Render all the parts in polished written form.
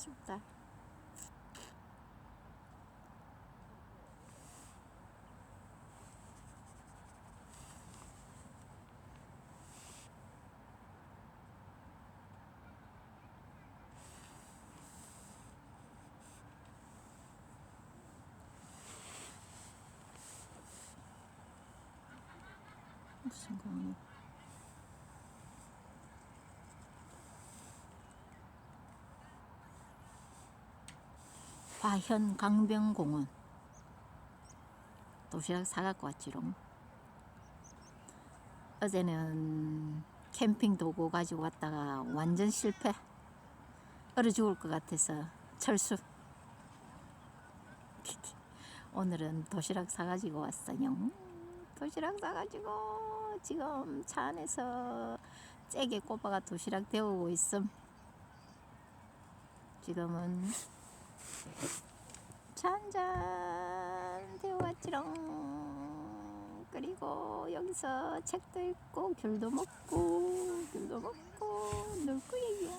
춥다. 무슨 공원? 화현 강변공원. 도시락 사갖고 왔지롱. 어제는 캠핑 도구 가지고 왔다가 완전 실패. 얼어 죽을 것 같아서 철수. 오늘은 도시락 사가지고 왔어요. 도시락 사가지고 지금 차 안에서 째게 꼬바가 도시락 데우고 있음. 지금은 차 한잔 데워왔지롱. 그리고 여기서 책도 읽고 귤도 먹고 놀 거예요.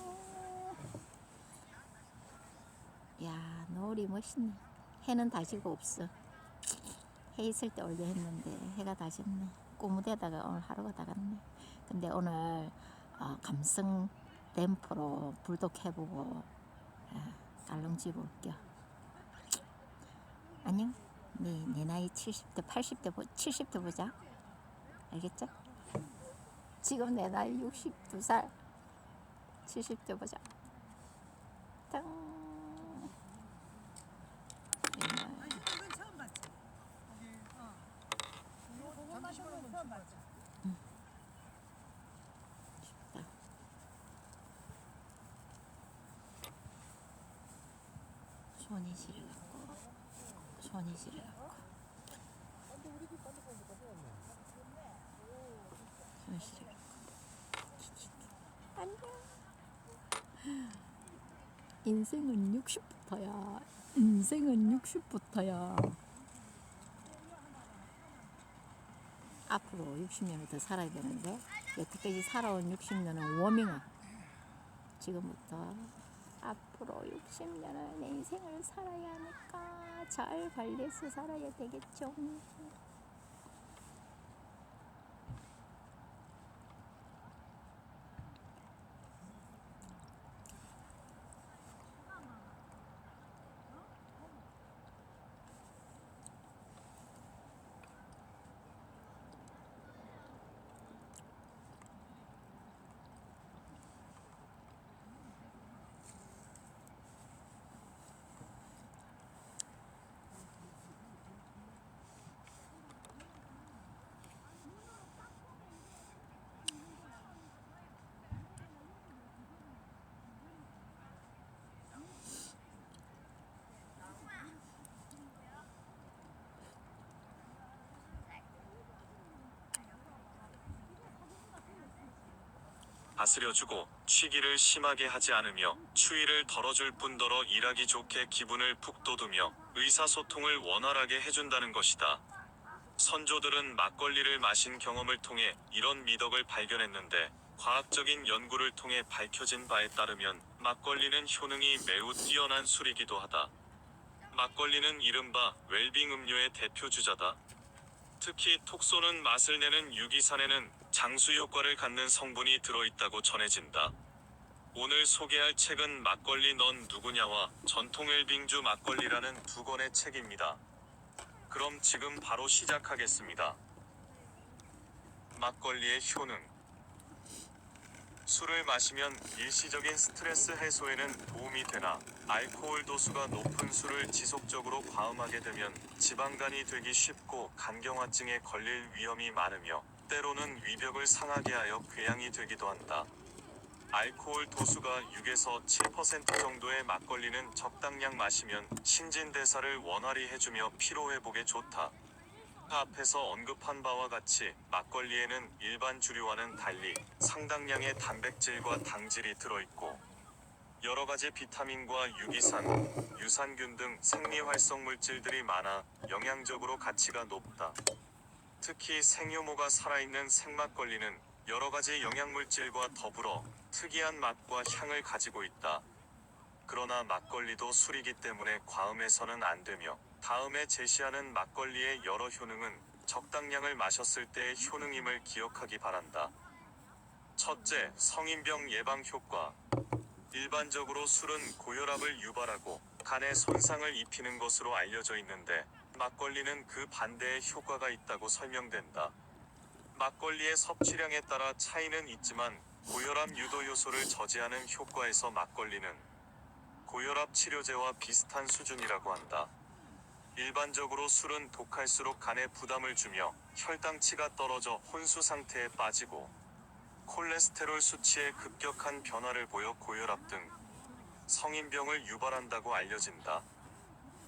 야, 노을이 멋있네. 해는 다시고 없어. 해 있을 때 올려 했는데 해가 다셨네. 꼬무대다가 오늘 하루가 다 갔네. 근데 오늘 감성 램프로 불독 해보고 깔롱집 올게요. 안녕. 내 나이 70대 80대 70대 보자. 알겠죠? 지금 내 나이 62살 70대 보자. 땅. 손이 시려갖고 손이 시려갖고 안녕. 인생은 60부터야. 인생은 60부터야. 앞으로 60년을 더 살아야 되는데 여태까지 살아온 60년은 워밍업. 지금부터 앞으로 60년을 내 인생을 살아야 하니까 잘 관리해서 살아야 되겠죠. 다스려주고 취기를 심하게 하지 않으며 추위를 덜어줄 뿐더러 일하기 좋게 기분을 푹 돋우며 의사소통을 원활하게 해준다는 것이다. 선조들은 막걸리를 마신 경험을 통해 이런 미덕을 발견했는데 과학적인 연구를 통해 밝혀진 바에 따르면 막걸리는 효능이 매우 뛰어난 술이기도 하다. 막걸리는 이른바 웰빙 음료의 대표 주자다. 특히 톡 쏘는 맛을 내는 유기산에는 장수 효과를 갖는 성분이 들어있다고 전해진다. 오늘 소개할 책은 막걸리 넌 누구냐와 전통 웰빙주 막걸리라는 두 권의 책입니다. 그럼 지금 바로 시작하겠습니다. 막걸리의 효능. 술을 마시면 일시적인 스트레스 해소에는 도움이 되나 알코올 도수가 높은 술을 지속적으로 과음하게 되면 지방간이 되기 쉽고 간경화증에 걸릴 위험이 많으며 때로는 위벽을 상하게 하여 궤양이 되기도 한다. 알코올 도수가 6에서 7% 정도의 막걸리는 적당량 마시면 신진대사를 원활히 해주며 피로회복에 좋다. 앞에서 언급한 바와 같이 막걸리에는 일반 주류와는 달리 상당량의 단백질과 당질이 들어있고 여러가지 비타민과 유기산, 유산균 등 생리활성 물질들이 많아 영양적으로 가치가 높다. 특히 생효모가 살아있는 생막걸리는 여러가지 영양물질과 더불어 특이한 맛과 향을 가지고 있다. 그러나 막걸리도 술이기 때문에 과음해서는 안 되며 다음에 제시하는 막걸리의 여러 효능은 적당량을 마셨을 때의 효능임을 기억하기 바란다. 첫째, 성인병 예방 효과. 일반적으로 술은 고혈압을 유발하고 간에 손상을 입히는 것으로 알려져 있는데 막걸리는 그 반대의 효과가 있다고 설명된다. 막걸리의 섭취량에 따라 차이는 있지만 고혈압 유도 요소를 저지하는 효과에서 막걸리는 고혈압 치료제와 비슷한 수준이라고 한다. 일반적으로 술은 독할수록 간에 부담을 주며 혈당치가 떨어져 혼수 상태에 빠지고 콜레스테롤 수치에 급격한 변화를 보여 고혈압 등 성인병을 유발한다고 알려진다.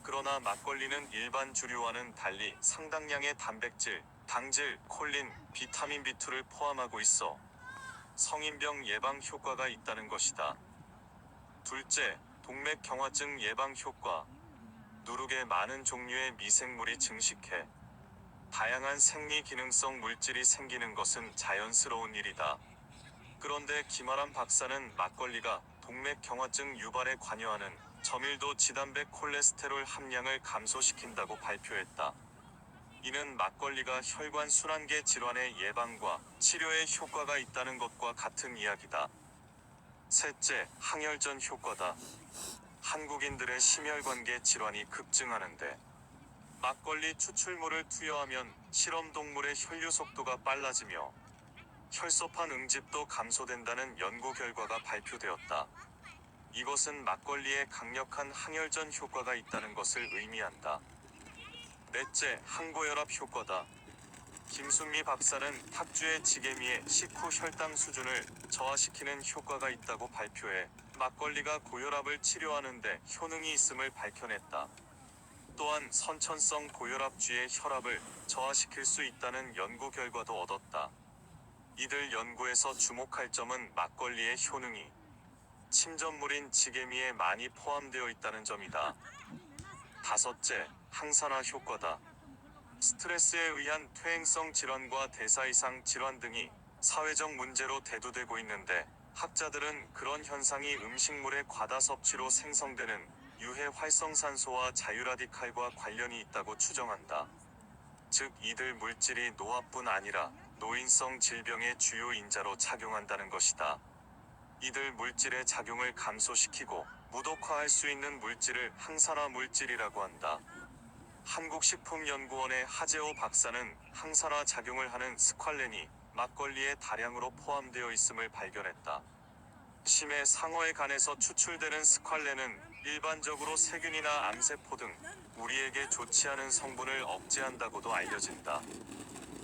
그러나 막걸리는 일반 주류와는 달리 상당량의 단백질, 당질, 콜린, 비타민 B2를 포함하고 있어 성인병 예방 효과가 있다는 것이다. 둘째, 동맥경화증 예방 효과. 누룩에 많은 종류의 미생물이 증식해 다양한 생리 기능성 물질이 생기는 것은 자연스러운 일이다. 그런데 김아람 박사는 막걸리가 동맥경화증 유발에 관여하는 저밀도 지단백 콜레스테롤 함량을 감소시킨다고 발표했다. 이는 막걸리가 혈관 순환계 질환의 예방과 치료에 효과가 있다는 것과 같은 이야기다. 셋째, 항혈전 효과다. 한국인들의 심혈관계 질환이 급증하는데 막걸리 추출물을 투여하면 실험동물의 혈류 속도가 빨라지며 혈소판 응집도 감소된다는 연구 결과가 발표되었다. 이것은 막걸리에 강력한 항혈전 효과가 있다는 것을 의미한다. 넷째, 항고혈압 효과다. 김순미 박사는 탁주의 지게미의 식후 혈당 수준을 저하시키는 효과가 있다고 발표해 막걸리가 고혈압을 치료하는데 효능이 있음을 밝혀냈다. 또한 선천성 고혈압주의 혈압을 저하시킬 수 있다는 연구 결과도 얻었다. 이들 연구에서 주목할 점은 막걸리의 효능이 침전물인 지게미에 많이 포함되어 있다는 점이다. 다섯째, 항산화 효과다. 스트레스에 의한 퇴행성 질환과 대사 이상 질환 등이 사회적 문제로 대두되고 있는데 학자들은 그런 현상이 음식물의 과다 섭취로 생성되는 유해 활성산소와 자유라디칼과 관련이 있다고 추정한다. 즉 이들 물질이 노화뿐 아니라 노인성 질병의 주요 인자로 작용한다는 것이다. 이들 물질의 작용을 감소시키고 무독화할 수 있는 물질을 항산화 물질이라고 한다. 한국식품연구원의 하재호 박사는 항산화 작용을 하는 스퀄렌이 막걸리에 다량으로 포함되어 있음을 발견했다. 심해 상어의 간에서 추출되는 스퀄렌은 일반적으로 세균이나 암세포 등 우리에게 좋지 않은 성분을 억제한다고도 알려진다.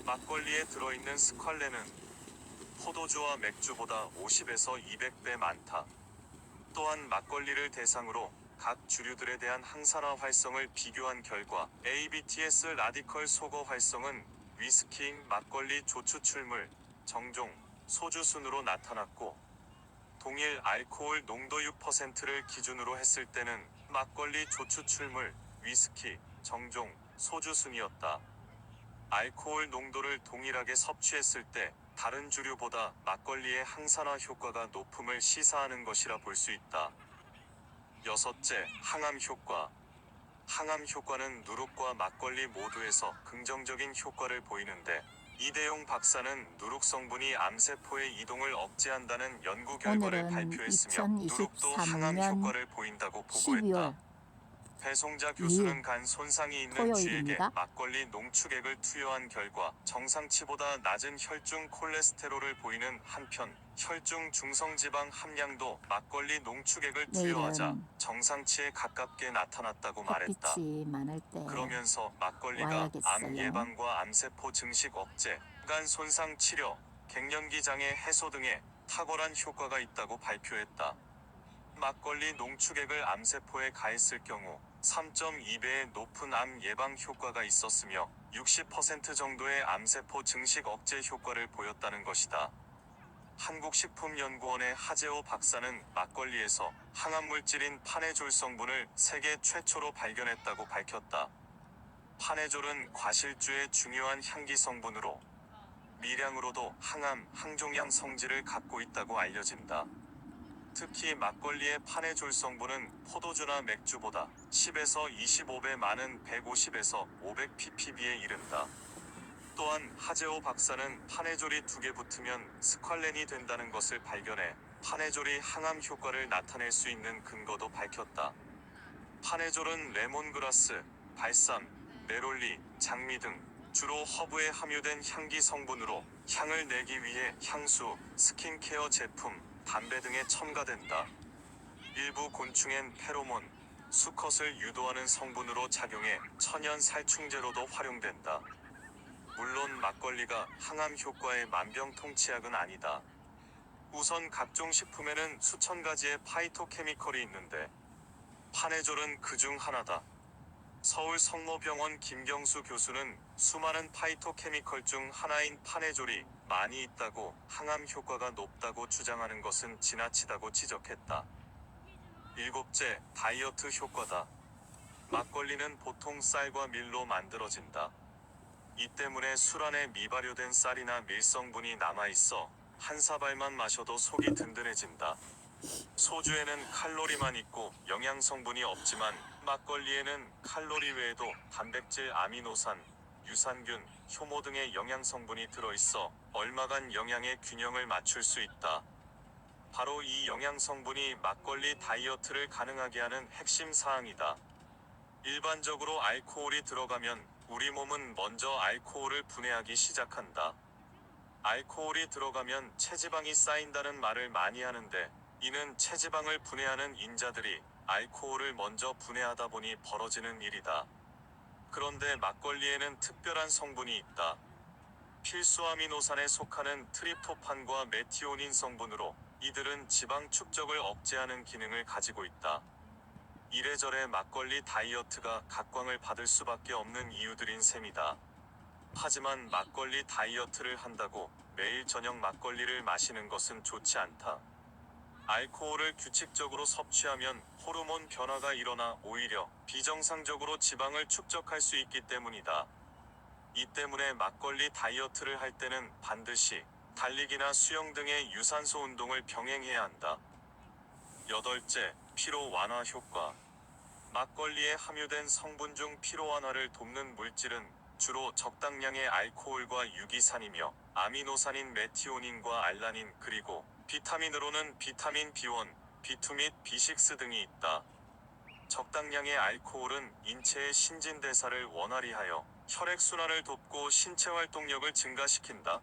막걸리에 들어있는 스퀄렌은 포도주와 맥주보다 50에서 200배 많다. 또한 막걸리를 대상으로 각 주류들에 대한 항산화 활성을 비교한 결과 ABTS 라디컬 소거 활성은 위스키, 막걸리 조추출물, 정종, 소주 순으로 나타났고 동일 알코올 농도 6%를 기준으로 했을 때는 막걸리 조추출물, 위스키, 정종, 소주 순이었다. 알코올 농도를 동일하게 섭취했을 때 다른 주류보다 막걸리의 항산화 효과가 높음을 시사하는 것이라 볼 수 있다. 여섯째, 항암 효과. 항암 효과는 누룩과 막걸리 모두에서 긍정적인 효과를 보이는데 이대용 박사는 누룩 성분이 암세포의 이동을 억제한다는 연구 결과를 오늘은 발표했으며 누룩도 항암 2023년 효과를 보인다고 보고했다. 12월 배송자 2일 교수는 간 손상이 있는 쥐에게 토요일입니다. 막걸리 농축액을 투여한 결과 정상치보다 낮은 혈중 콜레스테롤을 보이는 한편 혈중 중성지방 함량도 막걸리 농축액을 투여하자 내일은 정상치에 가깝게 나타났다고 말했다. 햇빛이 많을 때 그러면서 막걸리가 와야겠어요. 암 예방과 암세포 증식 억제, 간 손상 치료, 갱년기 장애 해소 등에 탁월한 효과가 있다고 발표했다. 막걸리 농축액을 암세포에 가했을 경우 3.2배의 높은 암 예방 효과가 있었으며 60% 정도의 암세포 증식 억제 효과를 보였다는 것이다. 한국식품연구원의 하재호 박사는 막걸리에서 항암물질인 파네졸 성분을 세계 최초로 발견했다고 밝혔다. 파네졸은 과실주의 중요한 향기 성분으로 미량으로도 항암, 항종양 성질을 갖고 있다고 알려진다. 특히 막걸리의 판해졸 성분은 포도주나 맥주보다 10에서 25배 많은 150에서 500ppb에 이른다. 또한 하제오 박사는 판해졸이 2개 붙으면 스퀄렌이 된다는 것을 발견해 판해졸이 항암 효과를 나타낼 수 있는 근거도 밝혔다. 판해졸은 레몬그라스, 발삼, 네롤리, 장미 등 주로 허브에 함유된 향기 성분으로 향을 내기 위해 향수, 스킨케어 제품, 담배 등에 첨가된다. 일부 곤충엔 페로몬, 수컷을 유도하는 성분으로 작용해 천연 살충제로도 활용된다. 물론 막걸리가 항암 효과의 만병통치약은 아니다. 우선 각종 식품에는 수천 가지의 파이토케미컬이 있는데 판해졸은 그중 하나다. 서울 성모병원 김경수 교수는 수많은 파이토케미컬 중 하나인 판해졸이 많이 있다고 항암 효과가 높다고 주장하는 것은 지나치다고 지적했다. 일곱째, 다이어트 효과다. 막걸리는 보통 쌀과 밀로 만들어진다. 이 때문에 술 안에 미발효된 쌀이나 밀 성분이 남아있어 한 사발만 마셔도 속이 든든해진다. 소주에는 칼로리만 있고 영양 성분이 없지만 막걸리에는 칼로리 외에도 단백질, 아미노산, 유산균, 효모 등의 영양 성분이 들어있어 얼마간 영양의 균형을 맞출 수 있다. 바로 이 영양 성분이 막걸리 다이어트를 가능하게 하는 핵심 사항이다. 일반적으로 알코올이 들어가면 우리 몸은 먼저 알코올을 분해하기 시작한다. 알코올이 들어가면 체지방이 쌓인다는 말을 많이 하는데 이는 체지방을 분해하는 인자들이 알코올을 먼저 분해하다 보니 벌어지는 일이다. 그런데 막걸리에는 특별한 성분이 있다. 필수 아미노산에 속하는 트립토판과 메티오닌 성분으로 이들은 지방 축적을 억제하는 기능을 가지고 있다. 이래저래 막걸리 다이어트가 각광을 받을 수밖에 없는 이유들인 셈이다. 하지만 막걸리 다이어트를 한다고 매일 저녁 막걸리를 마시는 것은 좋지 않다. 알코올을 규칙적으로 섭취하면 호르몬 변화가 일어나 오히려 비정상적으로 지방을 축적할 수 있기 때문이다. 이 때문에 막걸리 다이어트를 할 때는 반드시 달리기나 수영 등의 유산소 운동을 병행해야 한다. 여덟째, 피로 완화 효과. 막걸리에 함유된 성분 중 피로 완화를 돕는 물질은 주로 적당량의 알코올과 유기산이며 아미노산인 메티오닌과 알라닌 그리고 비타민으로는 비타민 B1, B2 및 B6 등이 있다. 적당량의 알코올은 인체의 신진대사를 원활히 하여 혈액순환을 돕고 신체 활동력을 증가시킨다.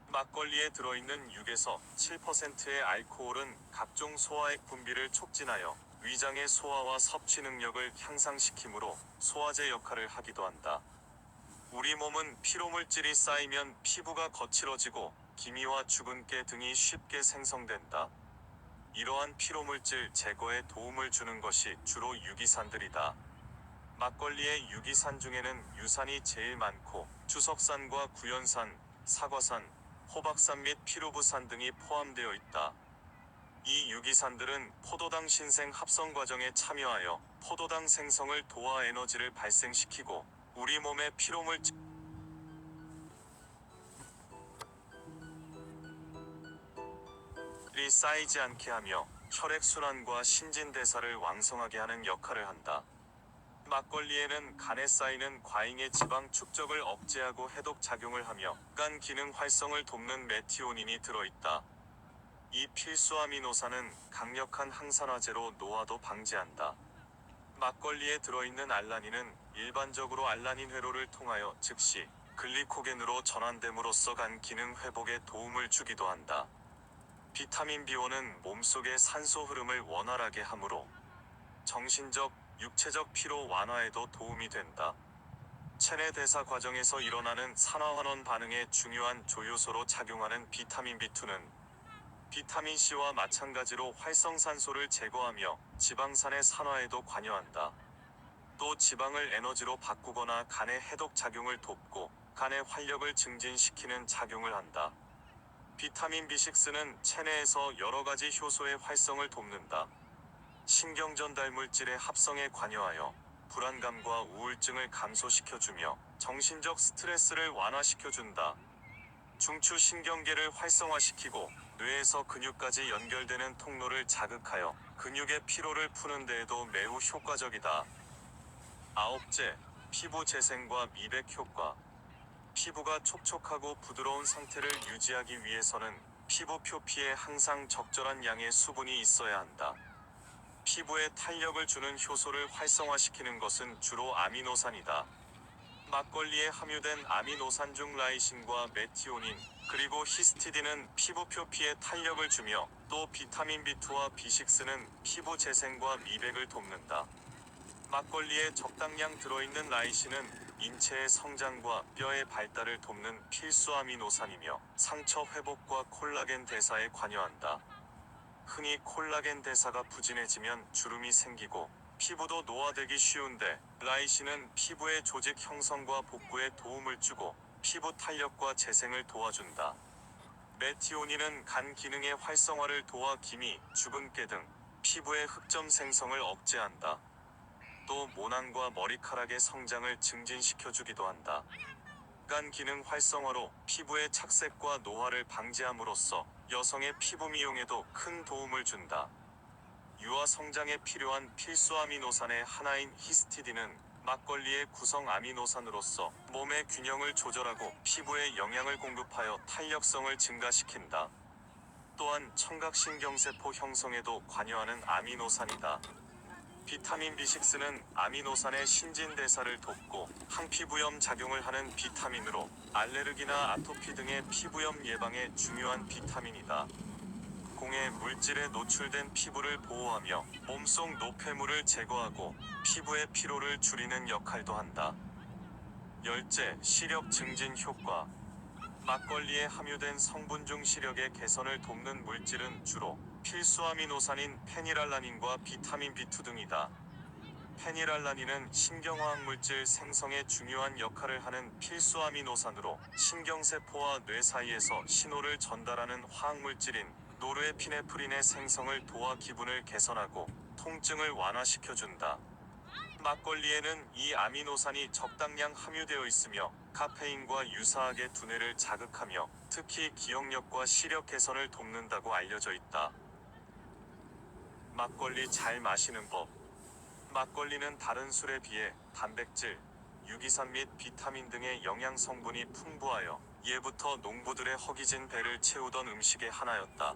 막걸리에 들어있는 6에서 7%의 알코올은 각종 소화액 분비를 촉진하여 위장의 소화와 섭취 능력을 향상시키므로 소화제 역할을 하기도 한다. 우리 몸은 피로물질이 쌓이면 피부가 거칠어지고 기미와 주근깨 등이 쉽게 생성된다. 이러한 피로물질 제거에 도움을 주는 것이 주로 유기산들이다. 막걸리의 유기산 중에는 유산이 제일 많고 주석산과 구연산, 사과산, 호박산 및 피루부산 등이 포함되어 있다. 이 유기산들은 포도당 신생 합성 과정에 참여하여 포도당 생성을 도와 에너지를 발생시키고 우리 몸의 피로물질이 쌓이지 않게 하며 혈액순환과 신진대사를 왕성하게 하는 역할을 한다. 막걸리에는 간에 쌓이는 과잉의 지방 축적을 억제하고 해독 작용을 하며 간 기능 활성을 돕는 메티오닌이 들어있다. 이 필수 아미노산은 강력한 항산화제로 노화도 방지한다. 막걸리에 들어있는 알라닌은 일반적으로 알라닌 회로를 통하여 즉시 글리코겐으로 전환됨으로써 간 기능 회복에 도움을 주기도 한다. 비타민 B1은 몸속의 산소 흐름을 원활하게 하므로 정신적, 육체적 피로 완화에도 도움이 된다. 체내 대사 과정에서 일어나는 산화환원 반응에 중요한 조효소로 작용하는 비타민 B2는 비타민 C와 마찬가지로 활성산소를 제거하며 지방산의 산화에도 관여한다. 또 지방을 에너지로 바꾸거나 간의 해독 작용을 돕고 간의 활력을 증진시키는 작용을 한다. 비타민 B6는 체내에서 여러 가지 효소의 활성을 돕는다. 신경전달 물질의 합성에 관여하여 불안감과 우울증을 감소시켜주며 정신적 스트레스를 완화시켜준다. 중추신경계를 활성화시키고 뇌에서 근육까지 연결되는 통로를 자극하여 근육의 피로를 푸는 데에도 매우 효과적이다. 아홉째, 피부 재생과 미백 효과. 피부가 촉촉하고 부드러운 상태를 유지하기 위해서는 피부 표피에 항상 적절한 양의 수분이 있어야 한다. 피부에 탄력을 주는 효소를 활성화시키는 것은 주로 아미노산이다. 막걸리에 함유된 아미노산 중 라이신과 메티오닌, 그리고 히스티딘은 피부 표피에 탄력을 주며 또 비타민 B2와 B6는 피부 재생과 미백을 돕는다. 막걸리에 적당량 들어있는 라이신은 인체의 성장과 뼈의 발달을 돕는 필수 아미노산이며 상처 회복과 콜라겐 대사에 관여한다. 흔히 콜라겐 대사가 부진해지면 주름이 생기고 피부도 노화되기 쉬운데 라이신은 피부의 조직 형성과 복구에 도움을 주고 피부 탄력과 재생을 도와준다. 메티오닌은 간 기능의 활성화를 도와 기미, 주근깨 등 피부의 흑점 생성을 억제한다. 또 모낭과 머리카락의 성장을 증진시켜주기도 한다. 간 기능 활성화로 피부의 착색과 노화를 방지함으로써 여성의 피부 미용에도 큰 도움을 준다. 유아 성장에 필요한 필수 아미노산의 하나인 히스티딘은 막걸리의 구성 아미노산으로서 몸의 균형을 조절하고 피부에 영양을 공급하여 탄력성을 증가시킨다. 또한 청각신경세포 형성에도 관여하는 아미노산이다. 비타민 B6는 아미노산의 신진대사를 돕고 항피부염 작용을 하는 비타민으로 알레르기나 아토피 등의 피부염 예방에 중요한 비타민이다. 공해 물질에 노출된 피부를 보호하며 몸속 노폐물을 제거하고 피부의 피로를 줄이는 역할도 한다. 열째, 시력 증진 효과. 막걸리에 함유된 성분 중 시력의 개선을 돕는 물질은 주로 필수 아미노산인 페니랄라닌과 비타민 B2 등이다. 페니랄라닌은 신경화학 물질 생성에 중요한 역할을 하는 필수 아미노산으로 신경세포와 뇌 사이에서 신호를 전달하는 화학물질인 노르에피네프린의 생성을 도와 기분을 개선하고 통증을 완화시켜준다. 막걸리에는 이 아미노산이 적당량 함유되어 있으며 카페인과 유사하게 두뇌를 자극하며 특히 기억력과 시력 개선을 돕는다고 알려져 있다. 막걸리 잘 마시는 법. 막걸리는 다른 술에 비해 단백질, 유기산 및 비타민 등의 영양 성분이 풍부하여 예부터 농부들의 허기진 배를 채우던 음식의 하나였다.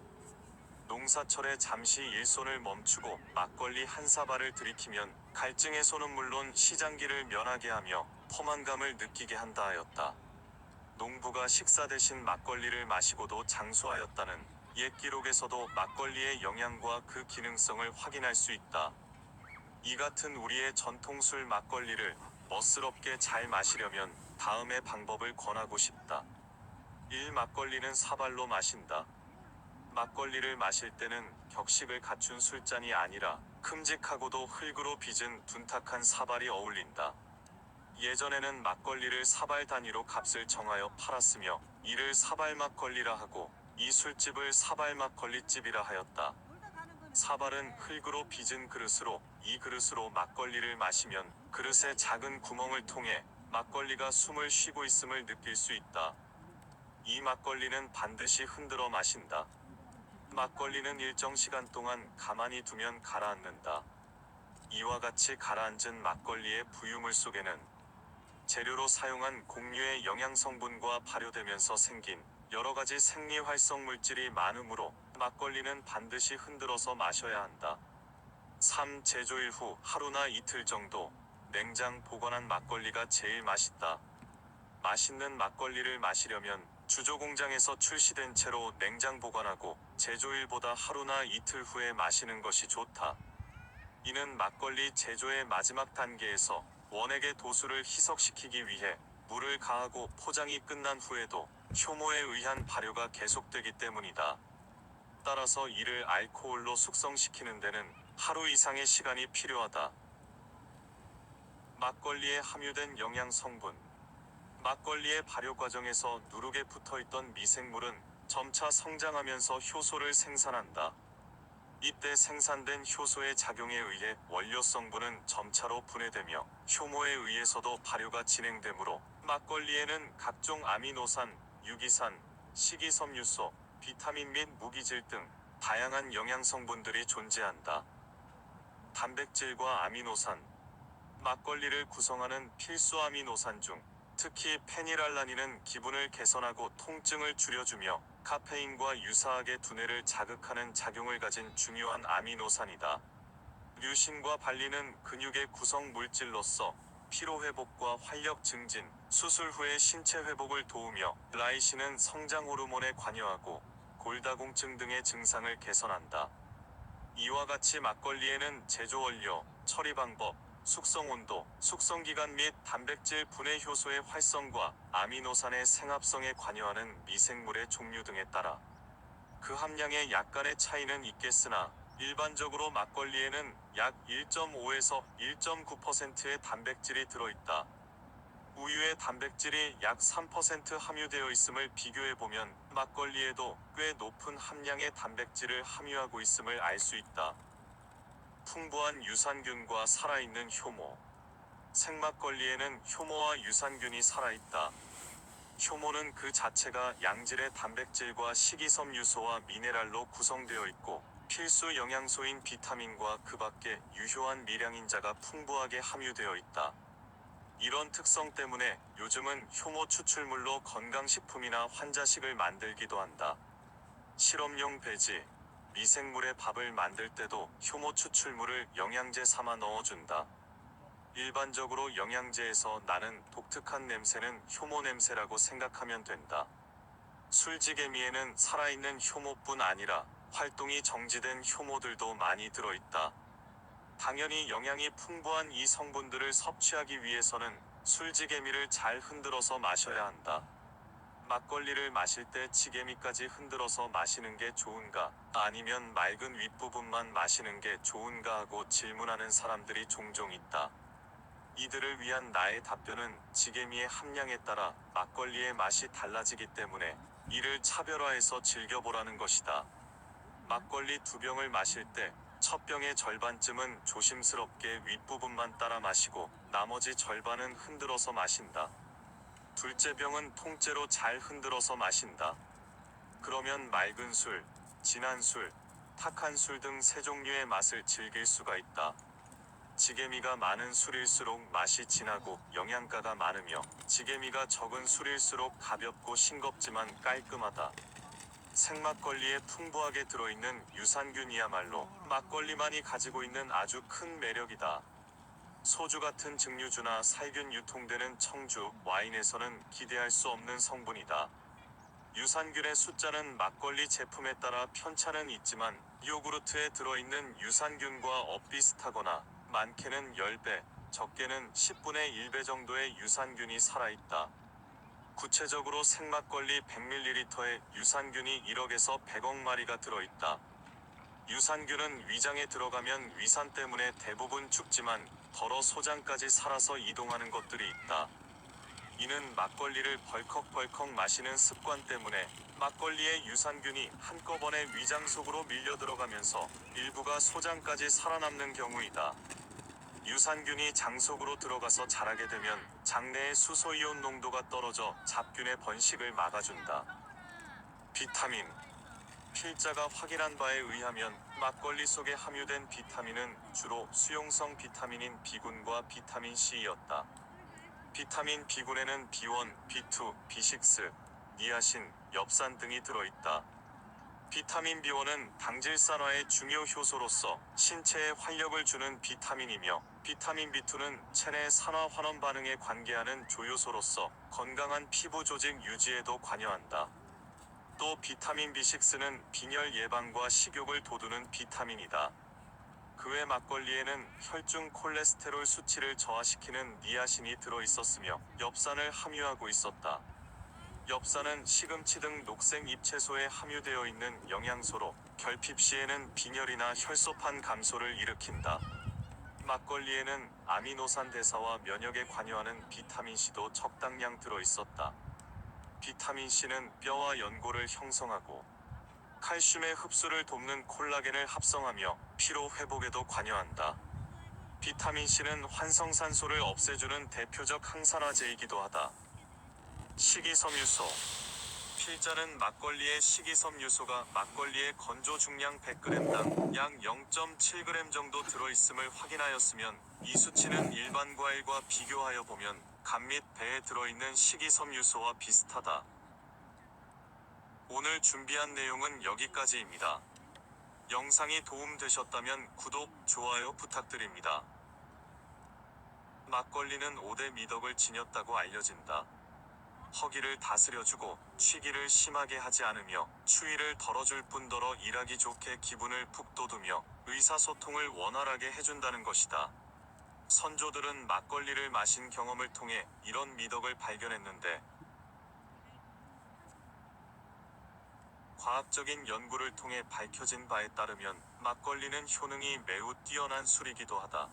농사철에 잠시 일손을 멈추고 막걸리 한 사발을 들이키면 갈증 해소는 물론 시장기를 면하게 하며 포만감을 느끼게 한다 하였다. 농부가 식사 대신 막걸리를 마시고도 장수하였다는 옛 기록에서도 막걸리의 영양과 그 기능성을 확인할 수 있다. 이 같은 우리의 전통술 막걸리를 멋스럽게 잘 마시려면 다음의 방법을 권하고 싶다. 1. 막걸리는 사발로 마신다. 막걸리를 마실 때는 격식을 갖춘 술잔이 아니라 큼직하고도 흙으로 빚은 둔탁한 사발이 어울린다. 예전에는 막걸리를 사발 단위로 값을 정하여 팔았으며 이를 사발 막걸리라 하고 이 술집을 사발 막걸리집이라 하였다. 사발은 흙으로 빚은 그릇으로 이 그릇으로 막걸리를 마시면 그릇의 작은 구멍을 통해 막걸리가 숨을 쉬고 있음을 느낄 수 있다. 이 막걸리는 반드시 흔들어 마신다. 막걸리는 일정 시간 동안 가만히 두면 가라앉는다. 이와 같이 가라앉은 막걸리의 부유물 속에는 재료로 사용한 곡류의 영양 성분과 발효되면서 생긴 여러 가지 생리 활성 물질이 많으므로 막걸리는 반드시 흔들어서 마셔야 한다. 3. 제조일 후 하루나 이틀 정도 냉장 보관한 막걸리가 제일 맛있다. 맛있는 막걸리를 마시려면 주조 공장에서 출시된 채로 냉장 보관하고 제조일보다 하루나 이틀 후에 마시는 것이 좋다. 이는 막걸리 제조의 마지막 단계에서 원액의 도수를 희석시키기 위해 물을 가하고 포장이 끝난 후에도 효모에 의한 발효가 계속되기 때문이다. 따라서 이를 알코올로 숙성시키는 데는 하루 이상의 시간이 필요하다. 막걸리에 함유된 영양 성분. 막걸리의 발효 과정에서 누룩에 붙어있던 미생물은 점차 성장하면서 효소를 생산한다. 이때 생산된 효소의 작용에 의해 원료 성분은 점차로 분해되며 효모에 의해서도 발효가 진행되므로 막걸리에는 각종 아미노산, 유기산, 식이섬유소, 비타민 및 무기질 등 다양한 영양 성분들이 존재한다. 단백질과 아미노산. 막걸리를 구성하는 필수 아미노산 중 특히 페닐알라닌은 기분을 개선하고 통증을 줄여주며 카페인과 유사하게 두뇌를 자극하는 작용을 가진 중요한 아미노산이다. 류신과 발리는 근육의 구성 물질로서 피로회복과 활력 증진, 수술 후의 신체 회복을 도우며 라이신은 성장 호르몬에 관여하고 골다공증 등의 증상을 개선한다. 이와 같이 막걸리에는 제조 원료, 처리 방법, 숙성 온도, 숙성 기간 및 단백질 분해 효소의 활성과 아미노산의 생합성에 관여하는 미생물의 종류 등에 따라 그 함량에 약간의 차이는 있겠으나 일반적으로 막걸리에는 약 1.5에서 1.9%의 단백질이 들어있다. 우유의 단백질이 약 3% 함유되어 있음을 비교해보면 막걸리에도 꽤 높은 함량의 단백질을 함유하고 있음을 알 수 있다. 풍부한 유산균과 살아있는 효모. 생막걸리에는 효모와 유산균이 살아있다. 효모는 그 자체가 양질의 단백질과 식이섬유소와 미네랄로 구성되어 있고 필수 영양소인 비타민과 그 밖에 유효한 밀양인자가 풍부하게 함유되어 있다. 이런 특성 때문에 요즘은 효모 추출물로 건강식품이나 환자식을 만들기도 한다. 실험용 배지, 미생물의 밥을 만들 때도 효모 추출물을 영양제 삼아 넣어준다. 일반적으로 영양제에서 나는 독특한 냄새는 효모 냄새라고 생각하면 된다. 술지개미에는 살아있는 효모뿐 아니라 활동이 정지된 효모들도 많이 들어있다. 당연히 영양이 풍부한 이 성분들을 섭취하기 위해서는 술지개미를 잘 흔들어서 마셔야 한다. 막걸리를 마실 때 지개미까지 흔들어서 마시는 게 좋은가, 아니면 맑은 윗부분만 마시는 게 좋은가 하고 질문하는 사람들이 종종 있다. 이들을 위한 나의 답변은 지개미의 함량에 따라 막걸리의 맛이 달라지기 때문에 이를 차별화해서 즐겨보라는 것이다. 막걸리 2병을 마실 때 첫 병의 절반쯤은 조심스럽게 윗부분만 따라 마시고 나머지 절반은 흔들어서 마신다. 둘째 병은 통째로 잘 흔들어서 마신다. 그러면 맑은 술, 진한 술, 탁한 술 등 세 종류의 맛을 즐길 수가 있다. 지개미가 많은 술일수록 맛이 진하고 영양가가 많으며 지개미가 적은 술일수록 가볍고 싱겁지만 깔끔하다. 생막걸리에 풍부하게 들어있는 유산균이야말로 막걸리만이 가지고 있는 아주 큰 매력이다. 소주 같은 증류주나 살균 유통되는 청주, 와인에서는 기대할 수 없는 성분이다. 유산균의 숫자는 막걸리 제품에 따라 편차는 있지만 요구르트에 들어있는 유산균과 엇비슷하거나 많게는 10배, 적게는 10분의 1배 정도의 유산균이 살아있다. 구체적으로 생막걸리 100ml에 유산균이 1억에서 100억 마리가 들어있다. 유산균은 위장에 들어가면 위산 때문에 대부분 죽지만 덜어 소장까지 살아서 이동하는 것들이 있다. 이는 막걸리를 벌컥벌컥 마시는 습관 때문에 막걸리의 유산균이 한꺼번에 위장 속으로 밀려 들어가면서 일부가 소장까지 살아남는 경우이다. 유산균이 장 속으로 들어가서 자라게 되면 장내의 수소이온 농도가 떨어져 잡균의 번식을 막아준다. 비타민. 필자가 확인한 바에 의하면 막걸리 속에 함유된 비타민은 주로 수용성 비타민인 B군과 비타민 C였다. 비타민 B군에는 B1, B2, B6, 니아신, 엽산 등이 들어있다. 비타민 B1은 당질산화의 중요 효소로서 신체에 활력을 주는 비타민이며 비타민 B2는 체내 산화 환원 반응에 관계하는 조효소로서 건강한 피부 조직 유지에도 관여한다. 또 비타민 B6는 빈혈 예방과 식욕을 돋우는 비타민이다. 그 외 막걸리에는 혈중 콜레스테롤 수치를 저하시키는 니아신이 들어있었으며 엽산을 함유하고 있었다. 엽산은 시금치 등 녹색 잎채소에 함유되어 있는 영양소로 결핍 시에는 빈혈이나 혈소판 감소를 일으킨다. 막걸리에는 아미노산 대사와 면역에 관여하는 비타민C도 적당량 들어있었다. 비타민C는 뼈와 연골을 형성하고 칼슘의 흡수를 돕는 콜라겐을 합성하며 피로 회복에도 관여한다. 비타민C는 활성산소를 없애주는 대표적 항산화제이기도 하다. 식이섬유소. 필자는 막걸리의 식이섬유소가 막걸리의 건조 중량 100g당 약 0.7g 정도 들어있음을 확인하였으면 이 수치는 일반 과일과 비교하여 보면 간 및 배에 들어있는 식이섬유소와 비슷하다. 오늘 준비한 내용은 여기까지입니다. 영상이 도움되셨다면 구독, 좋아요 부탁드립니다. 막걸리는 5대 미덕을 지녔다고 알려진다. 허기를 다스려주고 취기를 심하게 하지 않으며 추위를 덜어줄 뿐더러 일하기 좋게 기분을 푹 돋우며 의사소통을 원활하게 해준다는 것이다. 선조들은 막걸리를 마신 경험을 통해 이런 미덕을 발견했는데 과학적인 연구를 통해 밝혀진 바에 따르면 막걸리는 효능이 매우 뛰어난 술이기도 하다.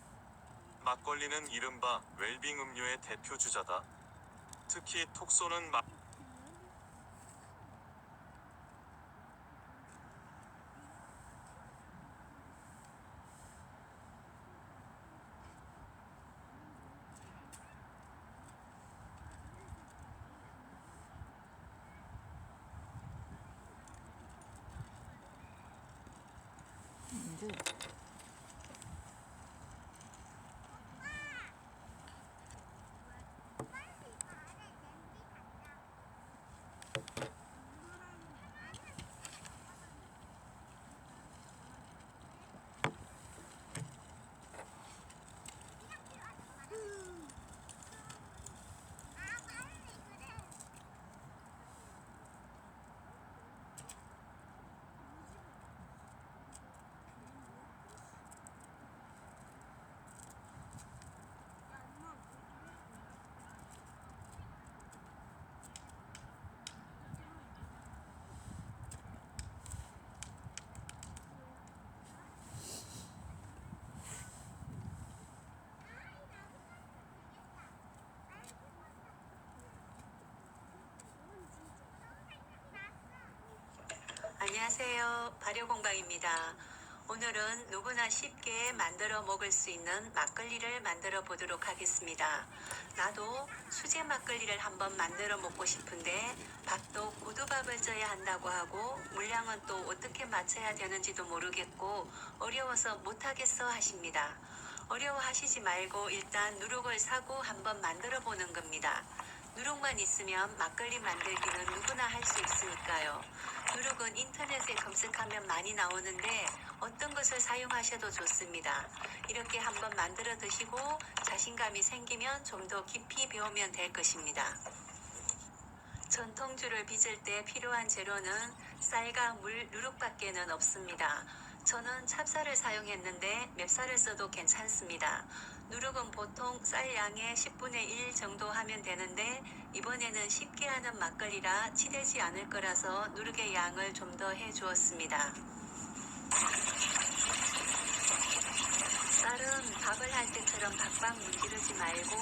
막걸리는 이른바 웰빙 음료의 대표 주자다. 특히 톡 쏘는 안녕하세요. 발효공방입니다. 오늘은 누구나 쉽게 만들어 먹을 수 있는 막걸리를 만들어 보도록 하겠습니다. 나도 수제 막걸리를 한번 만들어 먹고 싶은데 밥도 고두밥을 쪄야 한다고 하고 물량은 또 어떻게 맞춰야 되는지도 모르겠고 어려워서 못하겠어 하십니다. 어려워하시지 말고 일단 누룩을 사고 한번 만들어 보는 겁니다. 누룩만 있으면 막걸리 만들기는 누구나 할 수 있으니까요. 누룩은 인터넷에 검색하면 많이 나오는데 어떤 것을 사용하셔도 좋습니다. 이렇게 한번 만들어 드시고 자신감이 생기면 좀 더 깊이 배우면 될 것입니다. 전통주를 빚을 때 필요한 재료는 쌀과 물, 누룩밖에는 없습니다. 저는 찹쌀을 사용했는데 맵쌀을 써도 괜찮습니다. 누룩은 보통 쌀 양의 10분의 1 정도 하면 되는데 이번에는 쉽게 하는 막걸리라 치대지 않을 거라서 누룩의 양을 좀 더 해주었습니다. 쌀은 밥을 할 때처럼 박박 문지르지 말고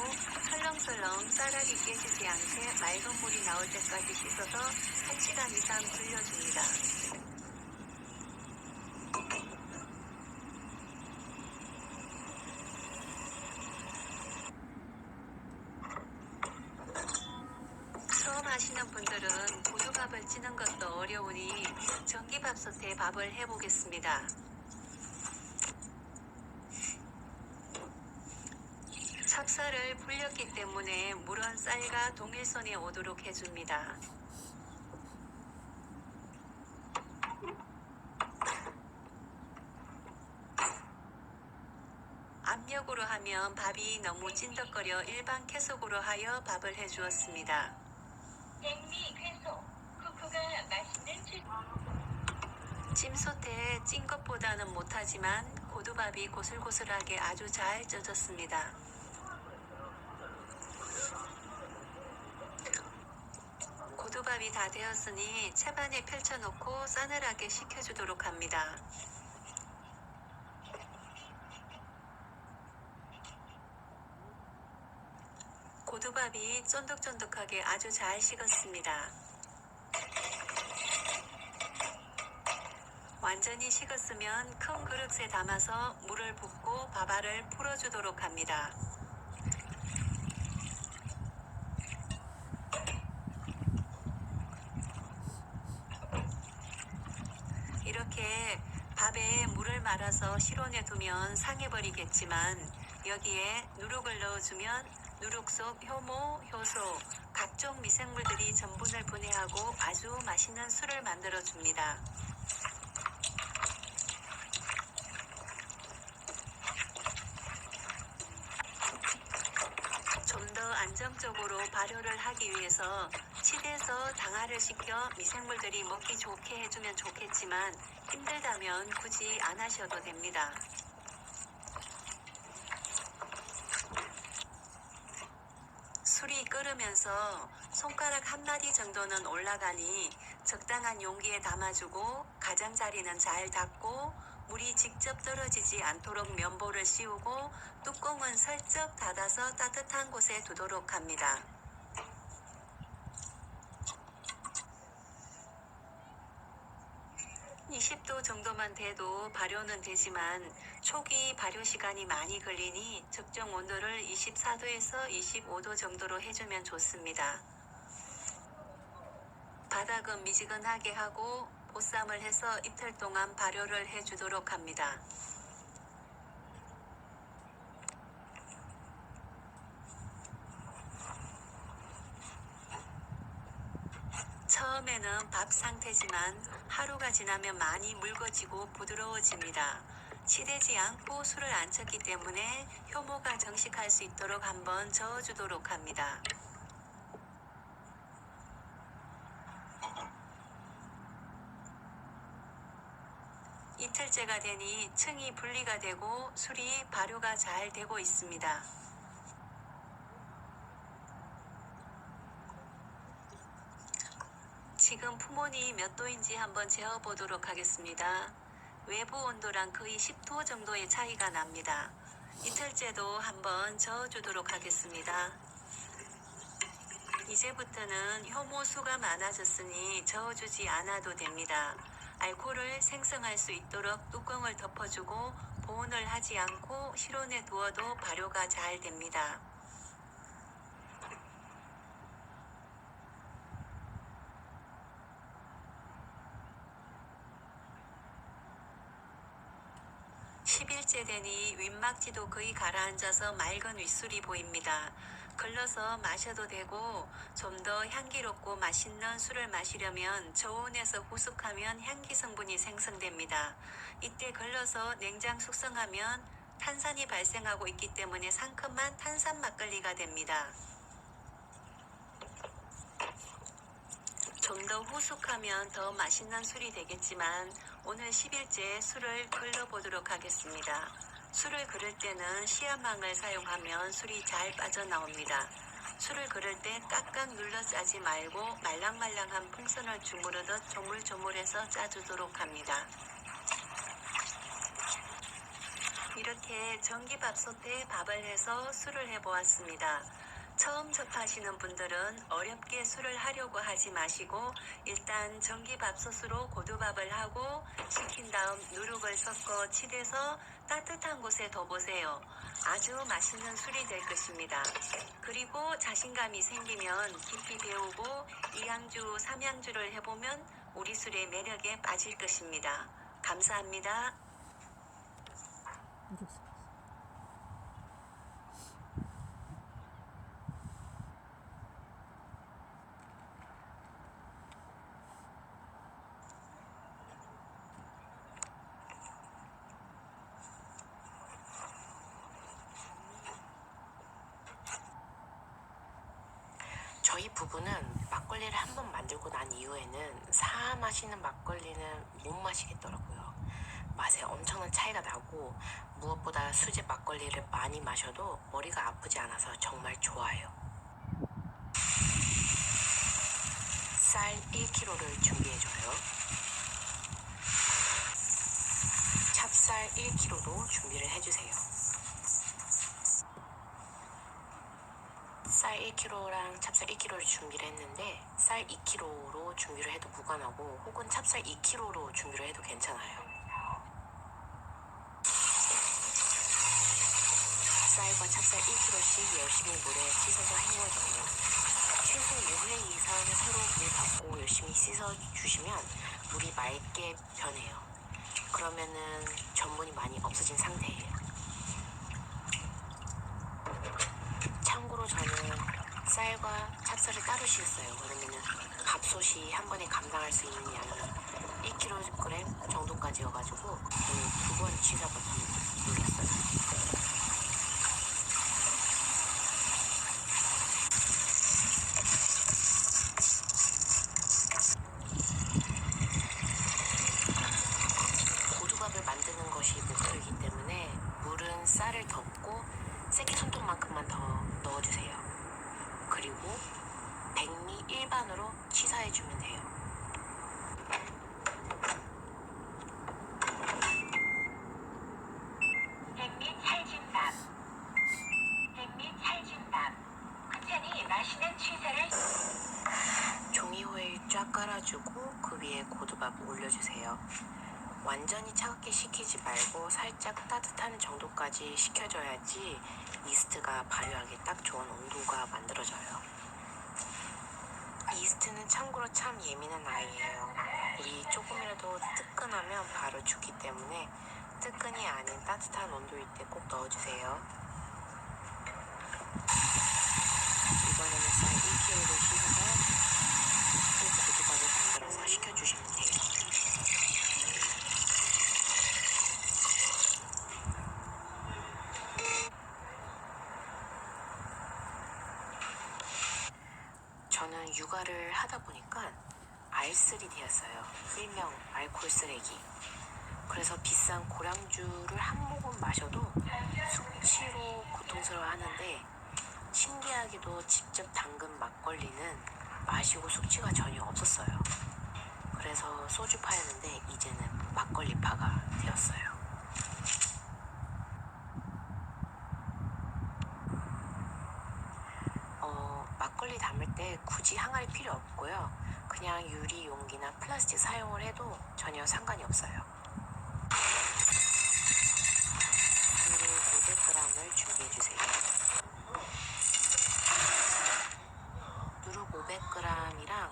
설렁설렁 쌀알이 깨지지 않게 맑은 물이 나올 때까지 씻어서 1시간 이상 불려줍니다. 처음 하시는 분들은 고두밥을 찌는 것도 어려우니 전기밥솥에 밥을 해보겠습니다. 찹쌀을 불렸기 때문에 물은 쌀과 동일선에 오도록 해줍니다. 압력으로 하면 밥이 너무 찐득거려 일반 캐속으로 하여 밥을 해주었습니다. 찜솥에 찐 것보다는 못하지만 고두밥이 고슬고슬하게 아주 잘 쪄졌습니다. 고두밥이 다 되었으니 채반에 펼쳐놓고 싸늘하게 식혀주도록 합니다. 고두밥이 쫀득쫀득하게 아주 잘 식었습니다. 완전히 식었으면 큰 그릇에 담아서 물을 붓고 밥알을 풀어주도록 합니다. 이렇게 밥에 물을 말아서 실온에 두면 상해버리겠지만 여기에 누룩을 넣어주면 누룩 속 효모, 효소, 각종 미생물들이 전분을 분해하고 아주 맛있는 술을 만들어줍니다. 좀 더 안정적으로 발효를 하기 위해서 칠해서 당화를 시켜 미생물들이 먹기 좋게 해주면 좋겠지만 힘들다면 굳이 안 하셔도 됩니다. 술이 끓으면서 손가락 한 마디 정도는 올라가니 적당한 용기에 담아주고 가장자리는 잘 닫고 물이 직접 떨어지지 않도록 면보를 씌우고 뚜껑은 슬쩍 닫아서 따뜻한 곳에 두도록 합니다. 20도 정도만 돼도 발효는 되지만 초기 발효 시간이 많이 걸리니 적정 온도를 24도에서 25도 정도로 해주면 좋습니다. 바닥은 미지근하게 하고 보쌈을 해서 이틀 동안 발효를 해주도록 합니다. 처음에는 밥 상태지만 하루가 지나면 많이 묽어지고 부드러워집니다. 치대지 않고 술을 안 쳤기 때문에 효모가 정식할 수 있도록 한번 저어주도록 합니다. 이틀째가 되니 층이 분리가 되고 술이 발효가 잘 되고 있습니다. 지금 품온이 몇 도인지 한번 재어보도록 하겠습니다. 외부 온도랑 거의 10도 정도의 차이가 납니다. 이틀째도 한번 저어주도록 하겠습니다. 이제부터는 효모수가 많아졌으니 저어주지 않아도 됩니다. 알코올을 생성할 수 있도록 뚜껑을 덮어주고 보온을 하지 않고 실온에 두어도 발효가 잘 됩니다. (10일째) 되니 윗막지도 거의 가라앉아서 맑은 윗술이 보입니다. 걸러서 마셔도 되고 좀 더 향기롭고 맛있는 술을 마시려면 저온에서 후숙하면 향기 성분이 생성됩니다. 이때 걸러서 냉장 숙성하면 탄산이 발생하고 있기 때문에 상큼한 탄산 막걸리가 됩니다. 좀 더 후숙하면 더 맛있는 술이 되겠지만 오늘 10일째 술을 걸러보도록 하겠습니다. 술을 그릴 때는 시아망을 사용하면 술이 잘 빠져나옵니다. 술을 그릴 때 깍깍 눌러 짜지 말고 말랑말랑한 풍선을 주무르듯 조물조물해서 짜주도록 합니다. 이렇게 전기밥솥에 밥을 해서 술을 해보았습니다. 처음 접하시는 분들은 어렵게 술을 하려고 하지 마시고 일단 전기밥솥으로 고두밥을 하고 식힌 다음 누룩을 섞어 치대서 따뜻한 곳에 둬보세요. 아주 맛있는 술이 될 것입니다. 그리고 자신감이 생기면 깊이 배우고 2양주, 3양주를 해보면 우리 술의 매력에 빠질 것입니다. 감사합니다. 저희 부부는 막걸리를 한 번 만들고 난 이후에는 사 마시는 막걸리는 못 마시겠더라고요. 맛에 엄청난 차이가 나고 무엇보다 수제 막걸리를 많이 마셔도 머리가 아프지 않아서 정말 좋아요. 쌀 1kg를 준비해줘요. 찹쌀 1kg도 준비를 해주세요. 쌀 1kg랑 찹쌀 1kg를 준비를 했는데 쌀 2kg로 준비를 해도 무관하고 혹은 찹쌀 2kg로 준비를 해도 괜찮아요. 쌀과 찹쌀 1kg씩 열심히 물에 씻어서 헹궈줘요. 최소 6회 이상 서로 물 받고 열심히 씻어주시면 물이 맑게 변해요. 그러면은 전분이 많이 없어진 상태예요. 참고로 저는 쌀과 찹쌀을 따로 씻었어요. 그러면은 밥솥이 한 번에 감당할 수 있는 양이 1kg 정도까지여가지고 저는 2번 취사 버튼을 눌렀어요. 고두밥을 만드는 것이 목표이기 때문에 물은 쌀을 덮고 새끼 손톱만큼만 더 넣어주세요. 그리고 백미 일반으로 취사해주면 돼요. 백미 찰진밥, 백미 찰진밥. 흔히 맛있는 취사를 종이 호일 쫙 깔아주고 그 위에 고두밥을 올려주세요. 완전히 차갑게 식히지 말고 살짝 따뜻한 정도까지 식혀줘야지 이스트가 발효하기 딱 좋은 온도가 만들어져요. 이스트는 참고로 참 예민한 아이예요. 물이 조금이라도 뜨끈하면 바로 죽기 때문에 뜨끈이 아닌 따뜻한 온도일 때 꼭 넣어주세요. 이번에는 쌀 1kg를 씻어서 또 고두밥을 만들어서 식혀주시면 돼요. 저는 육아를 하다 보니까 알쓰리 되었어요. 일명 알코올 쓰레기. 그래서 비싼 고량주를 한 모금 마셔도 숙취로 고통스러워 하는데 신기하게도 직접 담근 막걸리는 마시고 숙취가 전혀 없었어요. 그래서 소주파였는데 이제는 막걸리파가 되었어요. 막걸리 담을 때 굳이 항아리 필요 없고요. 그냥 유리 용기나 플라스틱 사용을 해도 전혀 상관이 없어요. 물을 500g을 준비해주세요. 누룩 500g이랑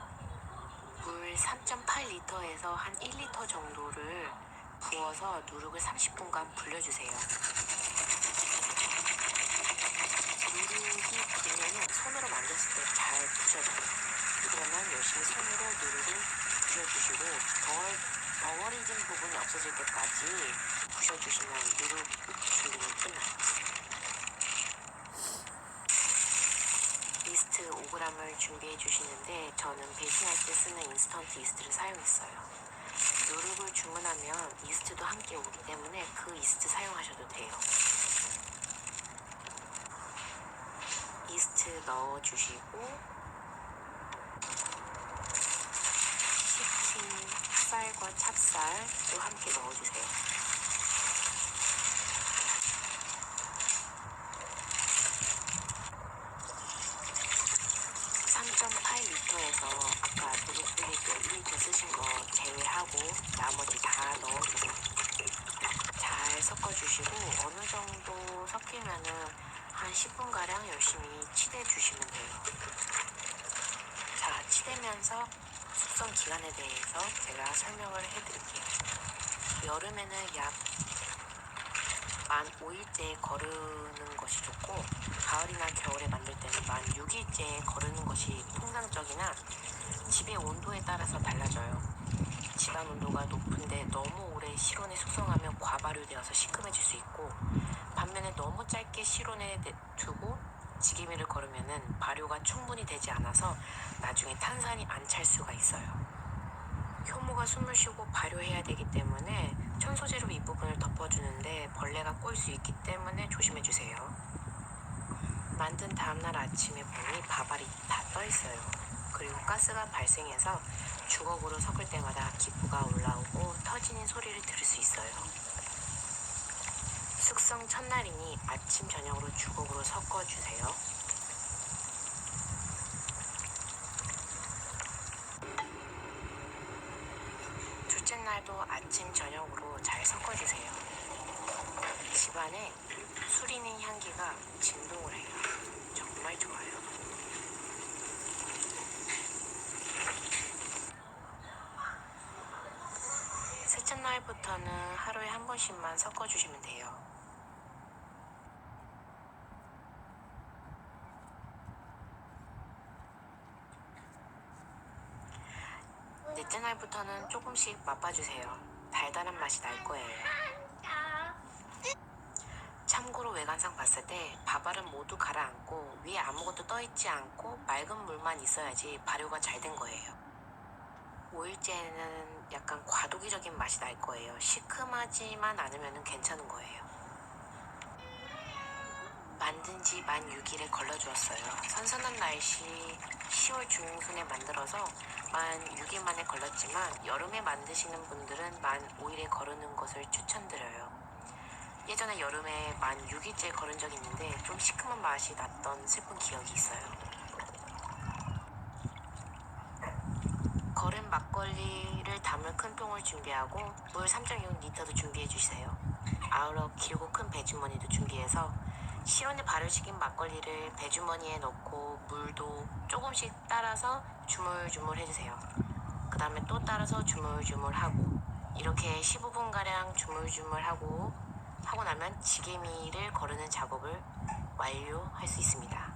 물 3.8리터에서 한 1리터 정도를 부어서 누룩을 30분간 불려주세요. 누룩이 불면은 손으로 만졌을 때 잘 부셔져요. 그러면 열심히 손으로 누룩을 부셔주시고 덩어리진 부분이 없어질 때까지 부셔주시면 누룩 준비는 끝나요. 이스트 5g을 준비해 주시는데 저는 배신할 때 쓰는 인스턴트 이스트를 사용했어요. 누룩을 주문하면 이스트도 함께 오기 때문에 그 이스트 사용하셔도 돼요. 이스트 넣어주시고 식힌 쌀과 찹쌀도 함께 넣어주세요. (3.8리터에서) 아까 누룩 불릴 때 1리터 쓰신 거 제외하고 나머지 다 넣어주세요. 잘 섞어주시고 어느 정도 섞이면은 한 10분가량 열심히 치대주시면 돼요. 자, 치대면서 숙성 기간에 대해서 제가 설명을 해드릴게요. 여름에는 약 만 5일째 거르는 것이 좋고 가을이나 겨울에 만들 때는 만 6일째 거르는 것이 통상적이나 집의 온도에 따라서 달라져요. 집안 온도가 높은데 너무 오래 실온에 숙성하면 과발효되어서 시큼해질 수 있고 반면에 너무 짧게 실온에 두고 지기미를 걸으면은 발효가 충분히 되지 않아서 나중에 탄산이 안 찰 수가 있어요. 효모가 숨을 쉬고 발효해야 되기 때문에 천소재로 이 부분을 덮어주는데 벌레가 꼬일 수 있기 때문에 조심해주세요. 만든 다음날 아침에 보니 밥알이 다 떠있어요. 그리고 가스가 발생해서 주걱으로 섞을 때마다 기포가 올라오고 터지는 소리를 들을 수 있어요. 숙성 첫날이니 아침 저녁으로 주걱으로 섞어주세요. 둘째 날도 아침 저녁으로 잘 섞어주세요. 집안에 술이는 향기가 진동을 해요. 정말 좋아요. 셋째 날 날부터는 하루에 한 번씩만 섞어주시면 돼요. 넷째 날부터는 조금씩 맛봐주세요. 달달한 맛이 날 거예요. 참고로 외관상 봤을 때 밥알은 모두 가라앉고 위에 아무것도 떠있지 않고 맑은 물만 있어야지 발효가 잘 된 거예요. 5일째는 약간 과도기적인 맛이 날 거예요. 시큼하지만 않으면 괜찮은 거예요. 만든 지 만 6일에 걸러주었어요. 선선한 날씨 10월 중순에 만들어서 만 6일 만에 걸렀지만 여름에 만드시는 분들은 만 5일에 거르는 것을 추천드려요. 예전에 여름에 만 6일째 걸은 적이 있는데 좀 시큼한 맛이 났던 슬픈 기억이 있어요. 걸은 막걸리를 담을 큰 통을 준비하고 물 3.6리터도 준비해 주세요. 아울러 길고 큰 배주머니도 준비해서 시원에 발효시킨 막걸리를 배주머니에 넣고 물도 조금씩 따라서 주물주물 해주세요. 그 다음에 또 따라서 주물주물 하고 이렇게 15분가량 주물주물 하고 나면 지게미를 거르는 작업을 완료할 수 있습니다.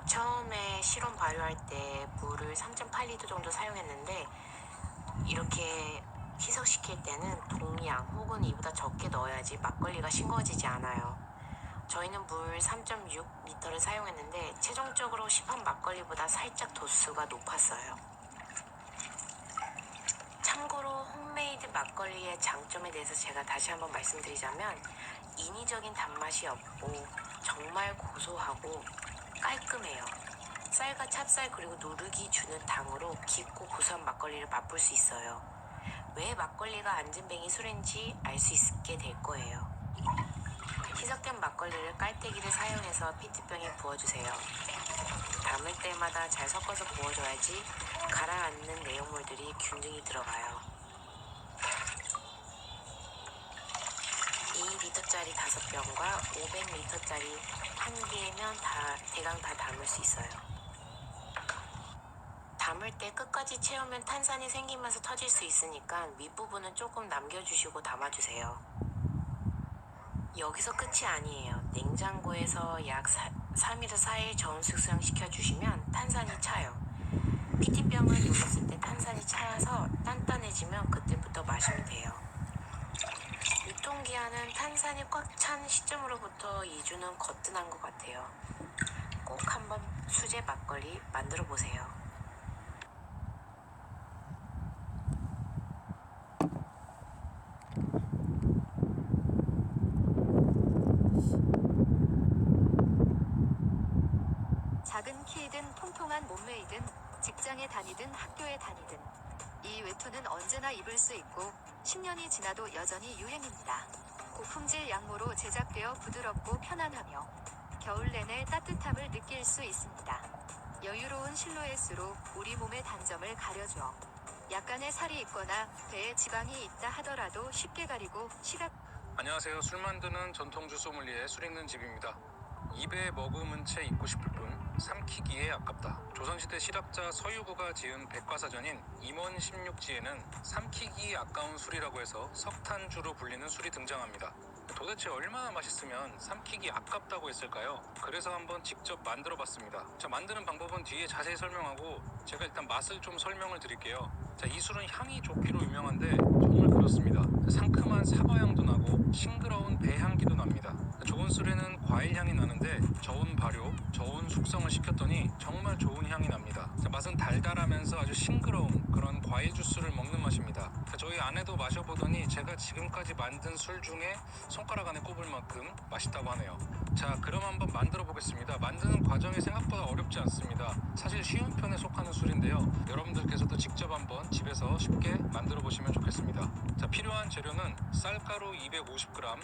처음에 실온 발효할 때 물을 3.8리터 정도 사용했는데 이렇게 희석시킬 때는 동량 혹은 이보다 적게 넣어야지 막걸리가 싱거워지지 않아요. 저희는 물 3.6리터를 사용했는데 최종적으로 시판 막걸리보다 살짝 도수가 높았어요. 참고로 홈메이드 막걸리의 장점에 대해서 제가 다시 한번 말씀드리자면 인위적인 단맛이 없고 정말 고소하고 깔끔해요. 쌀과 찹쌀 그리고 누룩이 주는 당으로 깊고 고소한 막걸리를 맛볼 수 있어요. 왜 막걸리가 안진뱅이 술인지 알 수 있게 될 거예요. 희석된 막걸리를 깔때기를 사용해서 페트병에 부어주세요. 담을 때마다 잘 섞어서 부어줘야지 가라앉는 내용물들이 균등히 들어가요. 2리터짜리 5병과 500리터짜리 1개면 대강 다 담을 수 있어요. 담을 때 끝까지 채우면 탄산이 생기면서 터질 수 있으니까 윗부분은 조금 남겨주시고 담아주세요. 여기서 끝이 아니에요. 냉장고에서 약 3일에서 4일 저온 숙성시켜주시면 탄산이 차요. PT병을 눌렀을 때 탄산이 차서 단단해지면 그때부터 마시면 돼요. 유통기한은 탄산이 꽉 찬 시점으로부터 2주는 거뜬한 것 같아요. 꼭 한번 수제 막걸리 만들어 보세요. 작은 키이든 통통한 몸매이든 직장에 다니든 학교에 다니든 이 외투는 언제나 입을 수 있고 10년이 지나도 여전히 유행입니다. 고품질 양모로 제작되어 부드럽고 편안하며 겨울 내내 따뜻함을 느낄 수 있습니다. 여유로운 실루엣으로 우리 몸의 단점을 가려줘 약간의 살이 있거나 배에 지방이 있다 하더라도 쉽게 가리고 시각 안녕하세요. 술 만드는 전통주 소믈리에 술 읽는 집입니다. 입에 머금은 채 잊고 싶을 뿐 삼키기에 아깝다. 조선시대 실학자 서유구가 지은 백과사전인 임원 16지에는 삼키기 아까운 술이라고 해서 석탄주로 불리는 술이 등장합니다. 도대체 얼마나 맛있으면 삼키기 아깝다고 했을까요? 그래서 한번 직접 만들어 봤습니다. 자, 만드는 방법은 뒤에 자세히 설명하고 제가 일단 맛을 좀 설명을 드릴게요. 자, 이 술은 향이 좋기로 유명한데 정말 그렇습니다. 상큼한 사과향도 나고 싱그러운 배향기도 납니다. 좋은 술에는 과일향이 나는데 저온 발효, 저온 숙성을 시켰더니 정말 좋은 향이 납니다. 자, 맛은 달달하면서 아주 싱그러운 그런 과일 주스를 먹는 맛입니다. 자, 저희 아내도 마셔보더니 제가 지금까지 만든 술 중에 손가락 안에 꼽을 만큼 맛있다고 하네요. 자, 그럼 한번 만들어 보겠습니다. 만드는 과정이 생각보다 어렵지 않습니다. 사실 쉬운 편에 속하는 술인데요. 여러분들께서도 직접 한번 집에서 쉽게 만들어 보시면 좋겠습니다. 자, 필요한 재료는 쌀가루 250g,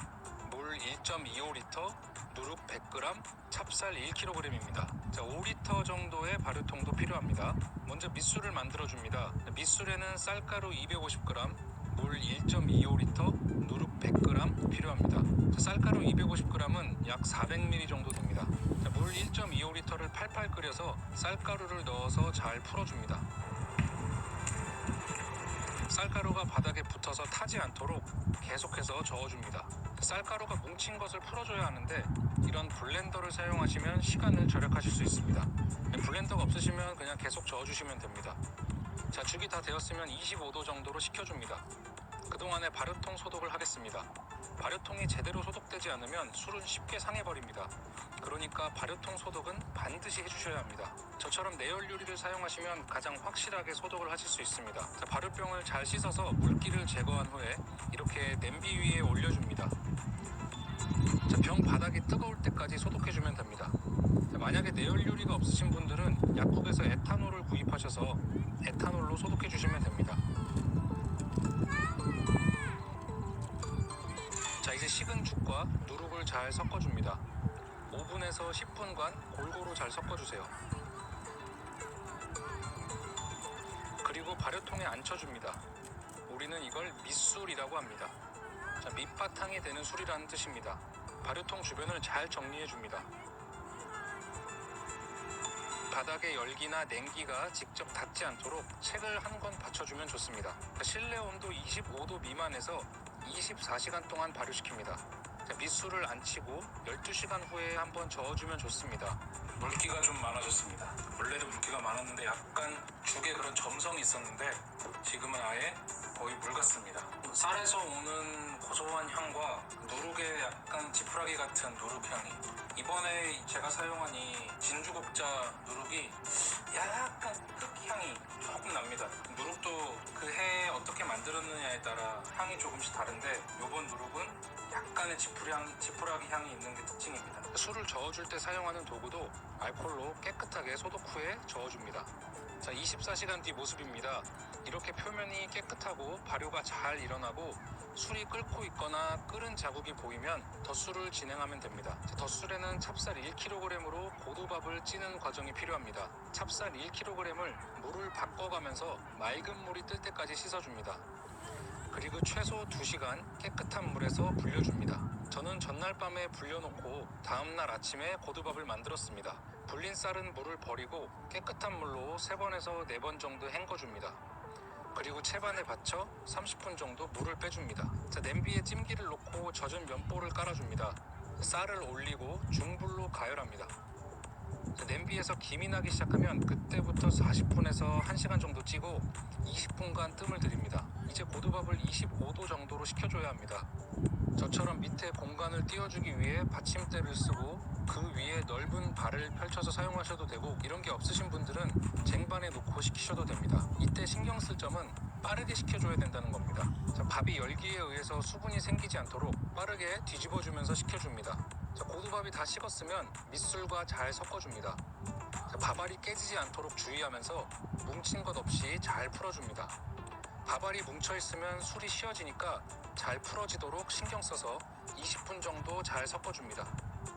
물 1.25리터, 누룩 100g, 찹쌀 1kg입니다. 자, 5리터 정도의 발효통도 필요합니다. 먼저 밑술을 만들어 줍니다. 밑술에는 쌀가루 250g, 물 1.25리터, 누룩 100g 필요합니다. 자, 쌀가루 250g은 약 400ml 정도 됩니다. 자, 물 1.25리터를 팔팔 끓여서 쌀가루를 넣어서 잘 풀어줍니다. 쌀가루가 바닥에 붙어서 타지 않도록 계속해서 저어줍니다. 쌀가루가 뭉친 것을 풀어줘야 하는데 이런 블렌더를 사용하시면 시간을 절약하실 수 있습니다. 블렌더가 없으시면 그냥 계속 저어주시면 됩니다. 자, 죽이 다 되었으면 25도 정도로 식혀줍니다. 그동안에 발효통 소독을 하겠습니다. 발효통이 제대로 소독되지 않으면 술은 쉽게 상해버립니다. 그러니까 발효통 소독은 반드시 해주셔야 합니다. 저처럼 내열 유리를 사용하시면 가장 확실하게 소독을 하실 수 있습니다. 자, 발효병을 잘 씻어서 물기를 제거한 후에 이렇게 냄비 위에 올려줍니다. 자, 병 바닥이 뜨거울 때까지 소독해주면 됩니다. 자, 만약에 내열 유리가 없으신 분들은 약국에서 에탄올을 구입하셔서 에탄올로 소독해주시면 됩니다. 자, 이제 식은 죽과 누룩을 잘 섞어줍니다. 5분에서 10분간 골고루 잘 섞어주세요. 그리고 발효통에 앉혀줍니다. 우리는 이걸 밑술이라고 합니다. 자, 밑바탕이 되는 술이라는 뜻입니다. 발효통 주변을 잘 정리해줍니다. 바닥에 열기나 냉기가 직접 닿지 않도록 책을 한 권 받쳐주면 좋습니다. 실내 온도 25도 미만에서 24시간 동안 발효시킵니다. 밑술을 안 치고 12시간 후에 한번 저어주면 좋습니다. 물기가 좀 많아졌습니다. 원래도 물기가 많았는데 약간 죽에 그런 점성이 있었는데 지금은 아예 거의 물 같습니다. 쌀에서 오는 고소한 향과 누룩의 약간 지푸라기 같은 누룩향이, 이번에 제가 사용한 이 진주곡자 누룩이 약간 흙향이 조금 납니다. 누룩도 그 해에 어떻게 만들었느냐에 따라 향이 조금씩 다른데 이번 누룩은 약간의 지푸라기 향이 있는 게 특징입니다. 술을 저어줄 때 사용하는 도구도 알코올로 깨끗하게 소독 후에 저어줍니다. 자, 24시간 뒤 모습입니다. 이렇게 표면이 깨끗하고 발효가 잘 일어나고 술이 끓고 있거나 끓은 자국이 보이면 덧술을 진행하면 됩니다. 자, 덧술에는 찹쌀 1kg으로 고두밥을 찌는 과정이 필요합니다. 찹쌀 1kg을 물을 바꿔가면서 맑은 물이 뜰 때까지 씻어줍니다. 그리고 최소 2시간 깨끗한 물에서 불려줍니다. 저는 전날 밤에 불려놓고 다음날 아침에 고두밥을 만들었습니다. 불린 쌀은 물을 버리고 깨끗한 물로 3번에서 4번 정도 헹궈줍니다. 그리고 채반에 받쳐 30분 정도 물을 빼줍니다. 자, 냄비에 찜기를 놓고 젖은 면보를 깔아줍니다. 쌀을 올리고 중불로 가열합니다. 자, 냄비에서 김이 나기 시작하면 그때부터 40분에서 1시간 정도 찌고 20분간 뜸을 들입니다. 이제 고두밥을 25도 정도로 식혀줘야 합니다. 저처럼 밑에 공간을 띄워주기 위해 받침대를 쓰고 그 위에 넓은 발을 펼쳐서 사용하셔도 되고, 이런 게 없으신 분들은 쟁반에 놓고 식히셔도 됩니다. 이때 신경 쓸 점은 빠르게 식혀줘야 된다는 겁니다. 자, 밥이 열기에 의해서 수분이 생기지 않도록 빠르게 뒤집어주면서 식혀줍니다. 자, 고두밥이 다 식었으면 밑술과 잘 섞어줍니다. 자, 밥알이 깨지지 않도록 주의하면서 뭉친 것 없이 잘 풀어줍니다. 밥알이 뭉쳐있으면 술이 쉬어지니까 잘 풀어지도록 신경 써서 20분 정도 잘 섞어줍니다.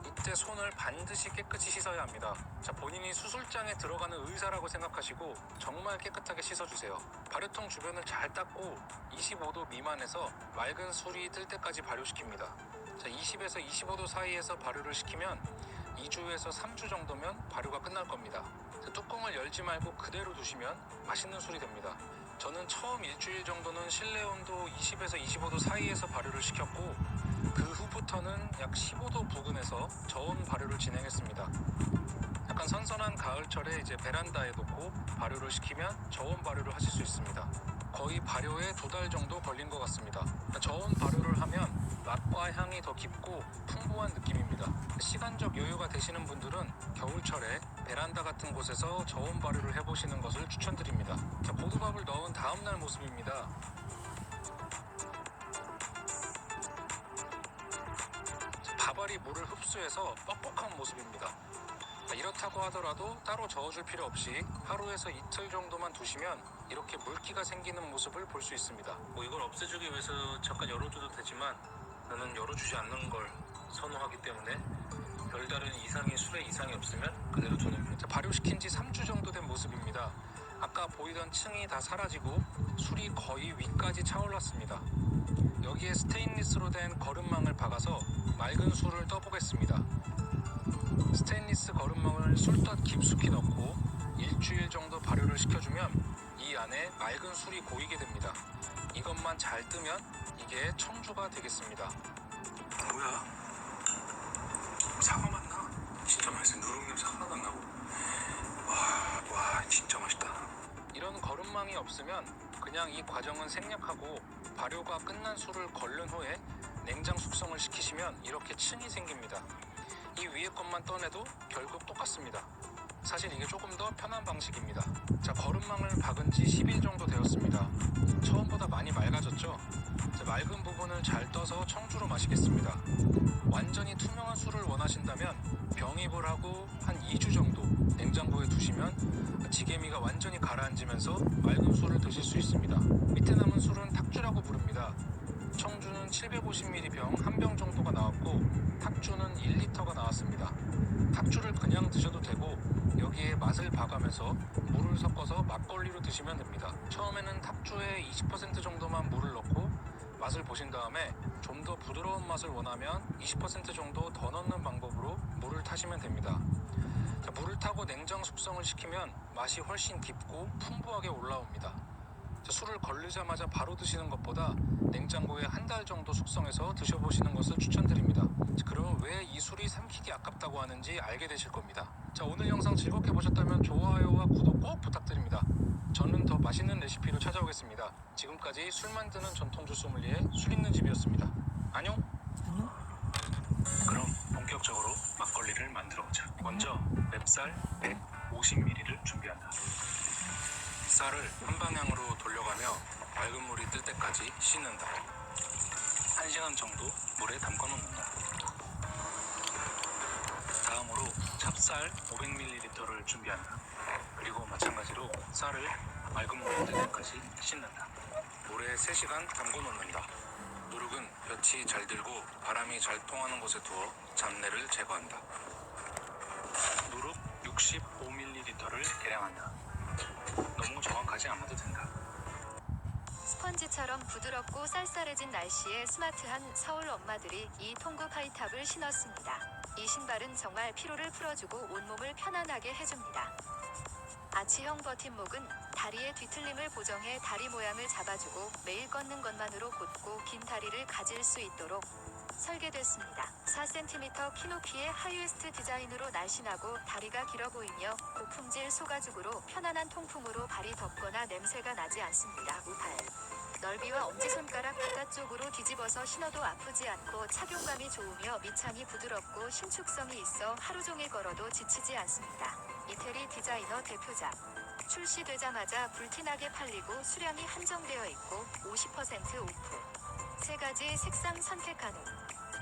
이때 손을 반드시 깨끗이 씻어야 합니다. 자, 본인이 수술장에 들어가는 의사라고 생각하시고 정말 깨끗하게 씻어주세요. 발효통 주변을 잘 닦고 25도 미만에서 맑은 술이 뜰 때까지 발효시킵니다. 자, 20에서 25도 사이에서 발효를 시키면 2주에서 3주 정도면 발효가 끝날 겁니다. 자, 뚜껑을 열지 말고 그대로 두시면 맛있는 술이 됩니다. 저는 처음 일주일 정도는 실내 온도 20에서 25도 사이에서 발효를 시켰고 그 후부터는 약 15도 부근에서 저온 발효를 진행했습니다. 약간 선선한 가을철에 이제 베란다에 놓고 발효를 시키면 저온 발효를 하실 수 있습니다. 거의 발효에 2달 정도 걸린 것 같습니다. 저온 발효를 하면 맛과 향이 더 깊고 풍부한 느낌입니다. 시간적 여유가 되시는 분들은 겨울철에 베란다 같은 곳에서 저온 발효를 해보시는 것을 추천드립니다. 자, 고두밥을 넣은 다음날 모습입니다. 밥알이 물을 흡수해서 뻑뻑한 모습입니다. 이렇다고 하더라도 따로 저어줄 필요 없이 하루에서 이틀 정도만 두시면 이렇게 물기가 생기는 모습을 볼 수 있습니다. 이걸 없애주기 위해서 잠깐 열어줘도 되지만 나는 열어주지 않는 걸 선호하기 때문에 별다른 이상의 술에 이상이 없으면 그대로 두는 겁니다. 발효시킨 지 3주 정도 된 모습입니다. 아까 보이던 층이 다 사라지고 술이 거의 위까지 차올랐습니다. 여기에 스테인리스로 된 거름망을 박아서 맑은 술을 떠보겠습니다. 스테인리스 거름망을 술떡 깊숙이 넣고 일주일 정도 발효를 시켜주면 이 안에 맑은 술이 고이게 됩니다. 이것만 잘 뜨면 이게 청주가 되겠습니다. 뭐야? 사과 맛나? 진짜 맛있어. 누룽냄새 하나도 안 나고. 와 진짜 맛있다. 이런 거름망이 없으면 그냥 이 과정은 생략하고 발효가 끝난 술을 걸른 후에 냉장 숙성을 시키시면 이렇게 층이 생깁니다. 이 위에 것만 떠내도 결국 똑같습니다. 사실 이게 조금 더 편한 방식입니다. 자, 거름망을 박은 지 10일 정도 되었습니다. 처음보다 많이 맑아졌죠? 자, 맑은 부분을 잘 떠서 청주로 마시겠습니다. 완전히 투명한 술을 원하신다면 병입을 하고 한 2주 정도 냉장고에 두시면 지게미가 완전히 가라앉으면서 맑은 술을 드실 수 있습니다. 밑에 남은 술은 탁주라고 부릅니다. 청주는 750ml 병 한 병 정도가 나왔고 탁주는 1리터가 나왔습니다. 탁주를 그냥 드셔도 되고 여기에 맛을 봐가면서 물을 섞어서 막걸리로 드시면 됩니다. 처음에는 탁주에 20% 정도만 물을 넣고 맛을 보신 다음에 좀 더 부드러운 맛을 원하면 20% 정도 더 넣는 방법으로 물을 타시면 됩니다. 자, 물을 타고 냉장 숙성을 시키면 맛이 훨씬 깊고 풍부하게 올라옵니다. 자, 술을 걸르자마자 바로 드시는 것보다 냉장고에 한 달 정도 숙성해서 드셔보시는 것을 추천드립니다. 자, 그러면 왜 이 술이 삼키기 아깝다고 하는지 알게 되실 겁니다. 자, 오늘 영상 즐겁게 보셨다면 좋아요와 구독 꼭 부탁드립니다. 저는 더 맛있는 레시피로 찾아오겠습니다. 지금까지 술 만드는 전통주 소믈리에 술 있는 집이었습니다. 안녕. 그럼 본격적으로 막걸리를 만들어보자. 먼저 맵쌀 150ml를 준비한다. 쌀을 한 방향으로 돌려가며 맑은 물이 뜰 때까지 씻는다. 1시간 정도 물에 담궈놓는다. 다음으로 찹쌀 500ml를 준비한다. 그리고 마찬가지로 쌀을 맑은 물에 뜰 때까지 씻는다. 물에 3시간 담궈놓는다. 누룩은 볕이 잘 들고 바람이 잘 통하는 곳에 두어 잡내를 제거한다. 누룩 65ml를 계량한다. 너무 정확하지 않아도 된다. 스펀지처럼 부드럽고 쌀쌀해진 날씨에 스마트한 서울 엄마들이 이 통구 하이탑을 신었습니다. 이 신발은 정말 피로를 풀어주고 온몸을 편안하게 해줍니다. 아치형 버팀목은 다리의 뒤틀림을 보정해 다리 모양을 잡아주고 매일 걷는 것만으로 곧고 긴 다리를 가질 수 있도록 설계됐습니다. 4cm 키 높이의 하이웨스트 디자인으로 날씬하고 다리가 길어 보이며 고품질 소가죽으로 편안한 통풍으로 발이 덥거나 냄새가 나지 않습니다. 우팔 넓이와 엄지손가락 바깥쪽으로 뒤집어서 신어도 아프지 않고 착용감이 좋으며 밑창이 부드럽고 신축성이 있어 하루 종일 걸어도 지치지 않습니다. 이태리 디자이너 대표작. 출시되자마자 불티나게 팔리고 수량이 한정되어 있고 50% 오프. 3가지 색상 선택 가능.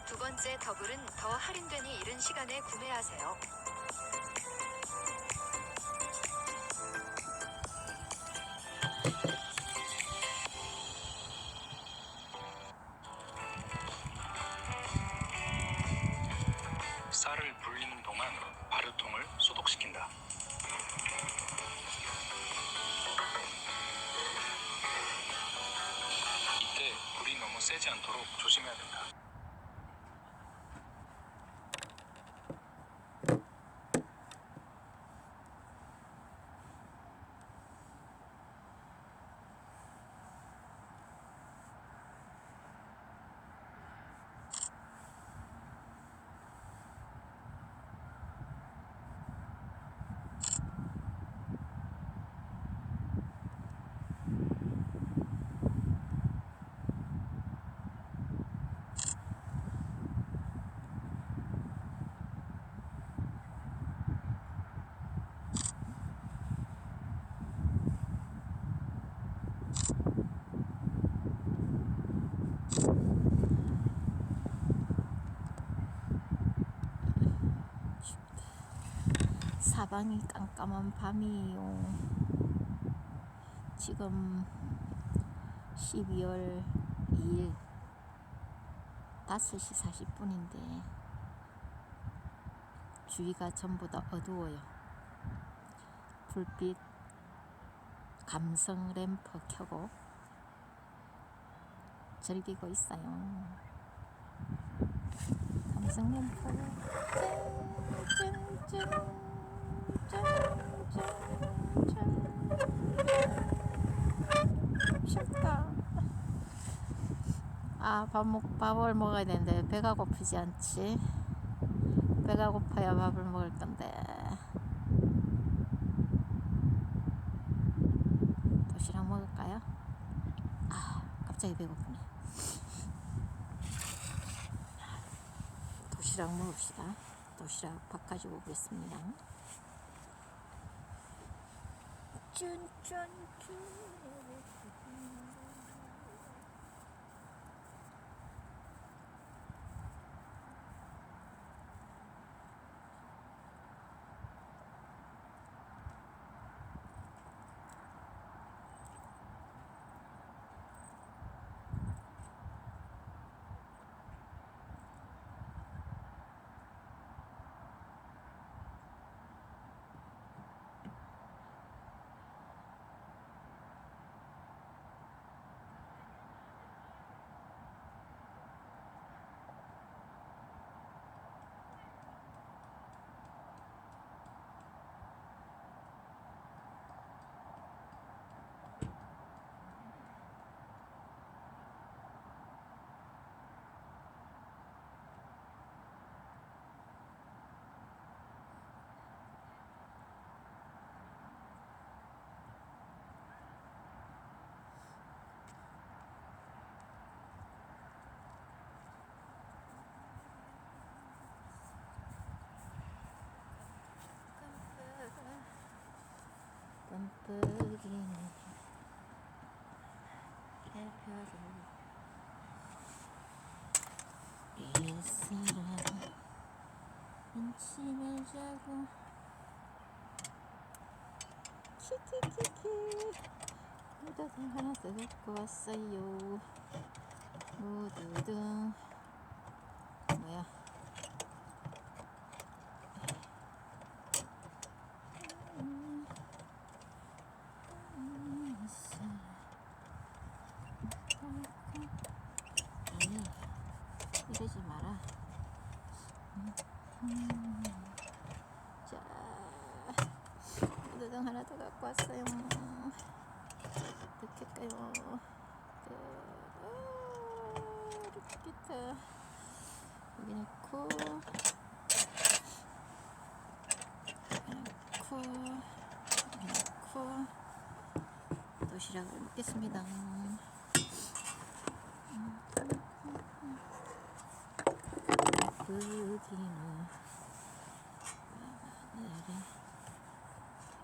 두 번째 더블은 더 할인되니 이른 시간에 구매하세요. 쌀을 불리는 동안 발효통을 소독시킨다. 이때 불이 너무 세지 않도록 조심해야 된다. 사방이 깜깜한 밤이에요. 지금 12월 2일 5시 40분인데 주위가 전부 다 어두워요. 불빛 감성 램프 켜고 즐기고 있어요. 감성 램프 짠짠짠 짠짠짠 밥을 먹어야 되는데 배가 고프지 않지? 배가 고파야 밥을 먹을 건데. 도시락 먹을까요? 갑자기 배고프네. 도시락 먹읍시다. 도시락 밥 가지고 오겠습니다. 쭌쭌쭌. 끔찍이는 해표를 일사랑 인침을 자고 키키키키 무드등 하나 더 갖고 왔어요. 무드등 뭐야 이러지 마라. 자, 무드등 하나 더 갖고 왔어요. 어떻게 할까요? 이렇게 기타 여기 넣고 넣고 도시락을 먹겠습니다. 그기는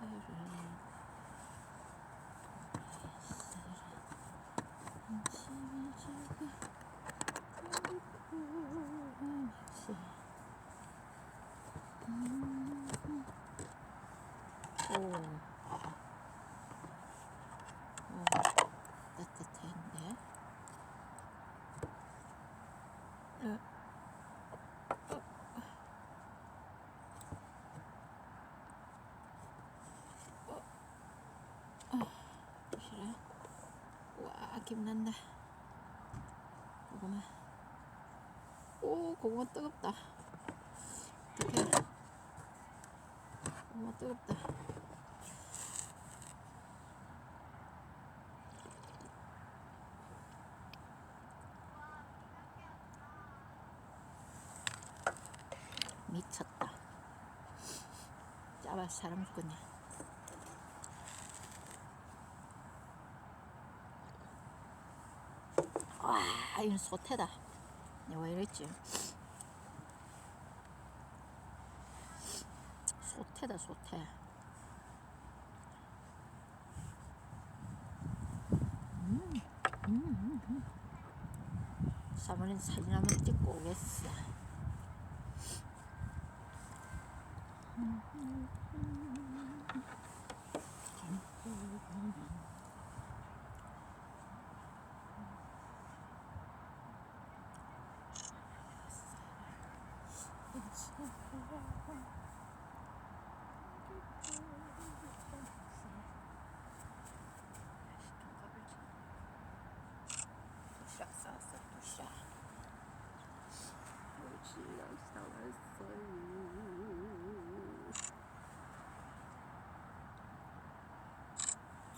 하늘에 별을 한심히 주고 따뜻한데. 도시락. 와, 김난다. 고구마. 오, 고구마 뜨겁다. 어떡해. 고구마 뜨겁다. 미쳤다. 짜봐 사람 죽겠네. 와, 이건 소태다. 내가 왜 이랬지? 소태다, 소태. 사모님 사진 한번 찍고 오겠어. 도시락 싸왔어, 도시락. 도시락 싸왔어요.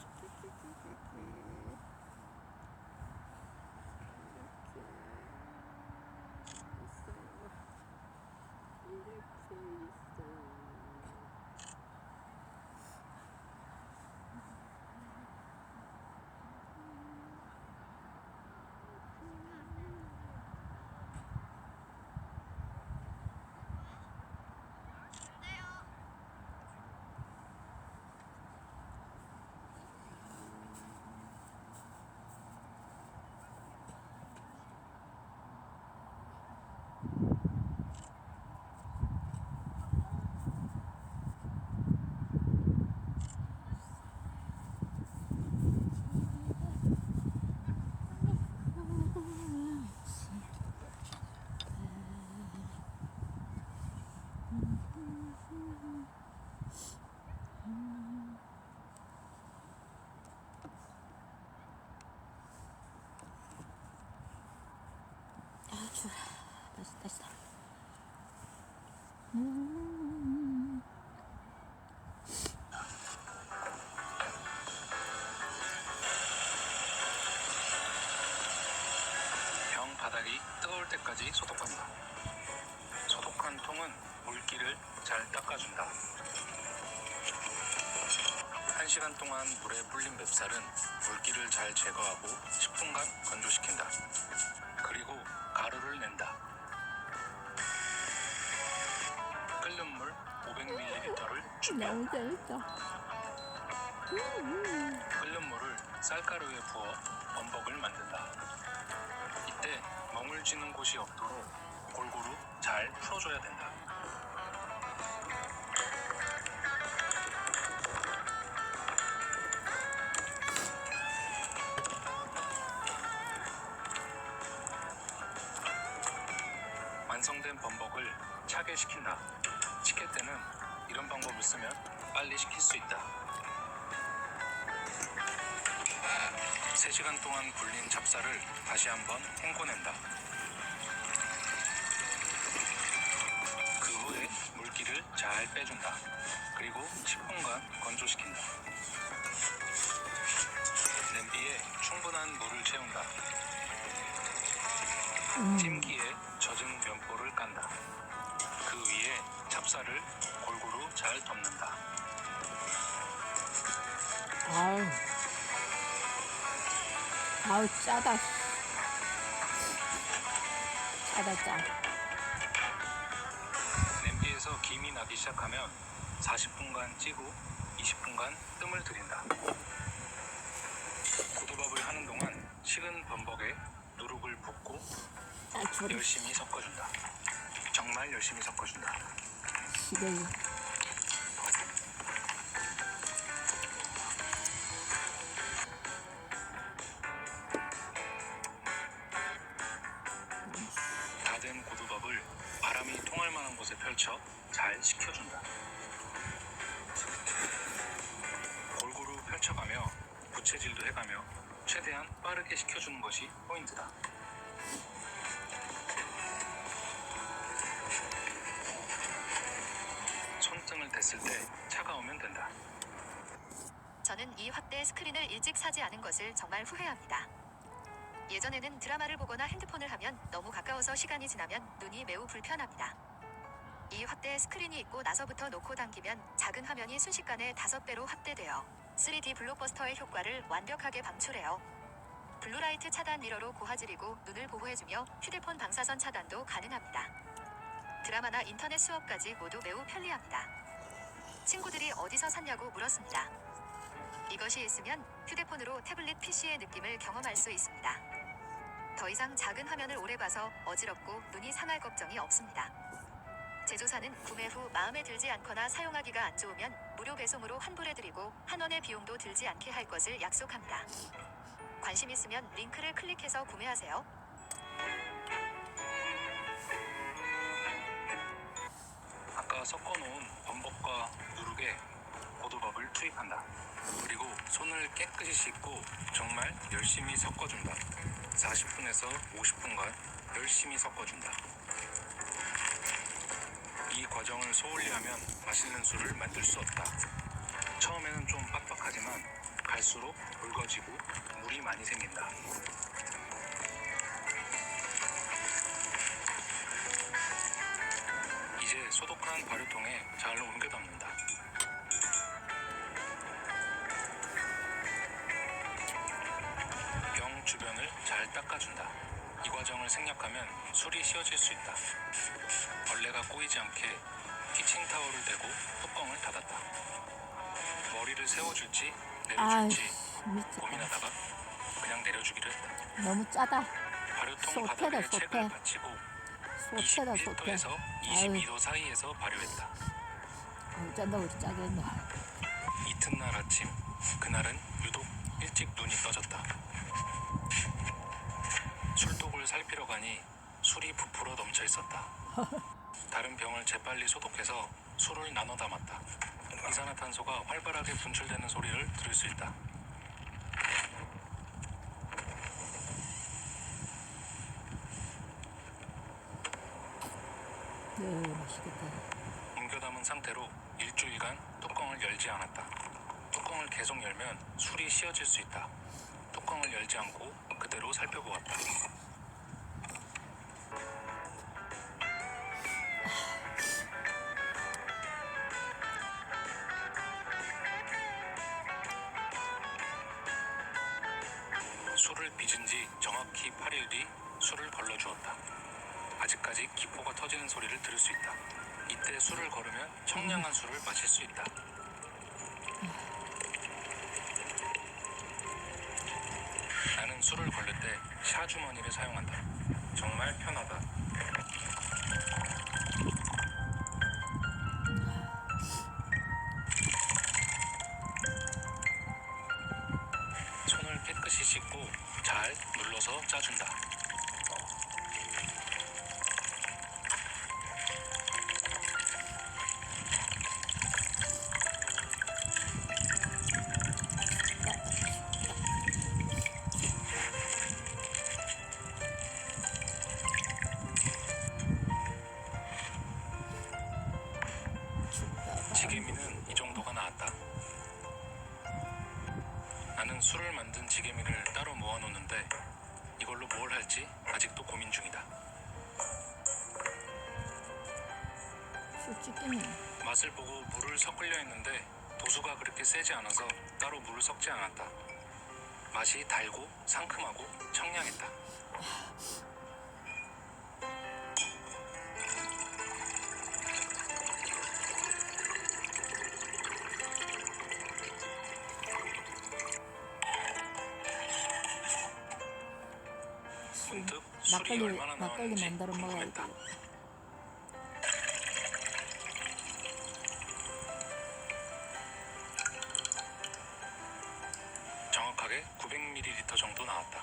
이렇게 병 바닥이 뜨거울 때까지 소독한다. 소독한 통은 물기를 잘 닦아준다. 1시간 동안 물에 불린 맵쌀은 물기를 잘 제거하고 10분간 건조시킨다. 그리고 가루를 낸다. 끓는 물 500ml를 준비한다. 너무 재밌다. 끓는 물을 쌀가루에 부어 범벅을 만든다. 이때 멍을 쥐는 곳이 없도록 골고루 잘 풀어줘야 된다. 완성된 범벅을 차게 식힌다. 식힐 때는 이런 방법을 쓰면 빨리 식힐 수 있다. 3시간 동안 불린 찹쌀을 다시 한번 헹궈낸다. 그 후에 물기를 잘 빼준다. 그리고 10분간 건조시킨다. 냄비에 충분한 물을 채운다. 찜기에 젖은 면보를 깐다. 그 위에 찹쌀을 골고루 잘 덮는다. 아우. 아우, 짜다. 짜다, 짜. 냄비에서 김이 나기 시작하면 40분간 찌고 20분간 뜸을 들인다. 고두밥을 하는 동안 식은 범벅에 누룩을 붓고 짜주리. 열심히 섞어준다. 정말 열심히 섞어준다. 시래기. 다 된 고두밥을 바람이 통할 만한 곳에 펼쳐 잘 식혀준다. 골고루 펼쳐가며 부채질도 해가며 최대한 빠르게 식혀주는 것이 포인트다. 손등을 댔을 때 차가우면 된다. 저는 이 확대 스크린을 일찍 사지 않은 것을 정말 후회합니다. 예전에는 드라마를 보거나 핸드폰을 하면 너무 가까워서 시간이 지나면 눈이 매우 불편합니다. 이 확대 스크린이 있고 나서부터 놓고 당기면 작은 화면이 순식간에 5배로 확대되어 3D 블록버스터의 효과를 완벽하게 방출해요. 블루라이트 차단 미러로 고화질이고 눈을 보호해주며 휴대폰 방사선 차단도 가능합니다. 드라마나 인터넷 수업까지 모두 매우 편리합니다. 친구들이 어디서 샀냐고 물었습니다. 이것이 있으면 휴대폰으로 태블릿 PC의 느낌을 경험할 수 있습니다. 더 이상 작은 화면을 오래 봐서 어지럽고 눈이 상할 걱정이 없습니다. 제조사는 구매 후 마음에 들지 않거나 사용하기가 안 좋으면 무료 배송으로 환불해드리고 한 원의 비용도 들지 않게 할 것을 약속합니다. 관심 있으면 링크를 클릭해서 구매하세요. 아까 섞어놓은 범벅과 누룩에 고두밥을 투입한다. 그리고 손을 깨끗이 씻고 정말 열심히 섞어준다. 40분에서 50분간 열심히 섞어준다. 이 과정을 소홀히 하면 맛있는 술을 만들 수 없다. 처음에는 좀 빡빡하지만 갈수록 묽어지고 물이 많이 생긴다. 이제 소독한 발효통에 잘 옮겨 담는다. 병 주변을 잘 닦아준다. 이 과정을 생략하면 술이 쉬어질 수 있다. 벌레가 꼬이지 않게 키친타올을 대고 뚜껑을 닫았다. 머리를 세워줄지 내려줄지 미쳤다. 고민하다가 그냥 내려주기로 했다. 너무 짜다. 발효통 소태다, 바닥에 소태. 책을 받치고 소태다, 소태. 21도에서 22도 사이에서 발효했다. 아유, 짠다, 우리 짜겠네. 이튿날 아침, 그날은 유독 일찍 눈이 떠졌다. 술독을 살피러 가니 술이 부풀어 넘쳐 있었다. 다른 병을 재빨리 소독해서 술을 나눠 담았다. 이산화탄소가 활발하게 분출되는 소리를 들을 수 있다. 맛있겠다. 옮겨 담은 상태로 일주일간 뚜껑을 열지 않았다. 뚜껑을 계속 열면 술이 씌어질 수 있다. 뚜껑을 열지 않고 그대로 살펴보았다. 술을 빚은 지 정확히 8일 뒤 술을 걸러주었다. 아직까지 기포가 터지는 소리를 들을 수 있다. 이때 술을 걸으면 청량한 술을 마실 수 있다. 나는 술을 걸릴 때 샤주머니를 사용한다. 정말 편하다. 손을 깨끗이 씻고 잘 눌러서 짜준다. 지게미는 이 정도가 나았다. 나는 술을 만든 지게미를 따로 모아놓는데 이걸로 뭘 할지 아직도 고민 중이다. 솔직히 맛을 보고 물을 섞으려 했는데 도수가 그렇게 세지 않아서 따로 물을 섞지 않았다. 맛이 달고 상큼하고 청량했다. 문득 술이 얼마나 막걸리 나왔는지 만들어 먹어야 돼. 궁금했다. 정확하게 900ml 정도 나왔다.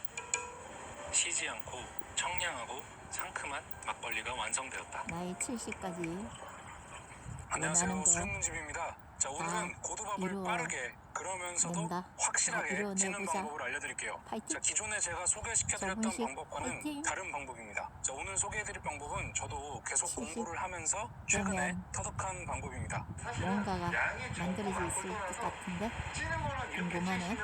시지 않고 청량하고 상큼한 막걸리가 완성되었다. 나이 70까지 안녕하세요. 원하는 거 수육집입니다. 자, 오늘은 고두밥을 이루어 빠르게 그러면서도 낸다. 확실하게 이루어내보자. 찌는 방법을 알려드릴게요. 파이팅! 자, 기존에 제가 소개시켜드렸던 정훈식, 방법과는 파이팅! 다른 방법입니다. 자, 오늘 소개해드릴 방법은 저도 계속 70. 공부를 하면서 최근에 그러면 터득한 방법입니다. 뭔가가 만들어져 있을 것 같은데 궁금하네.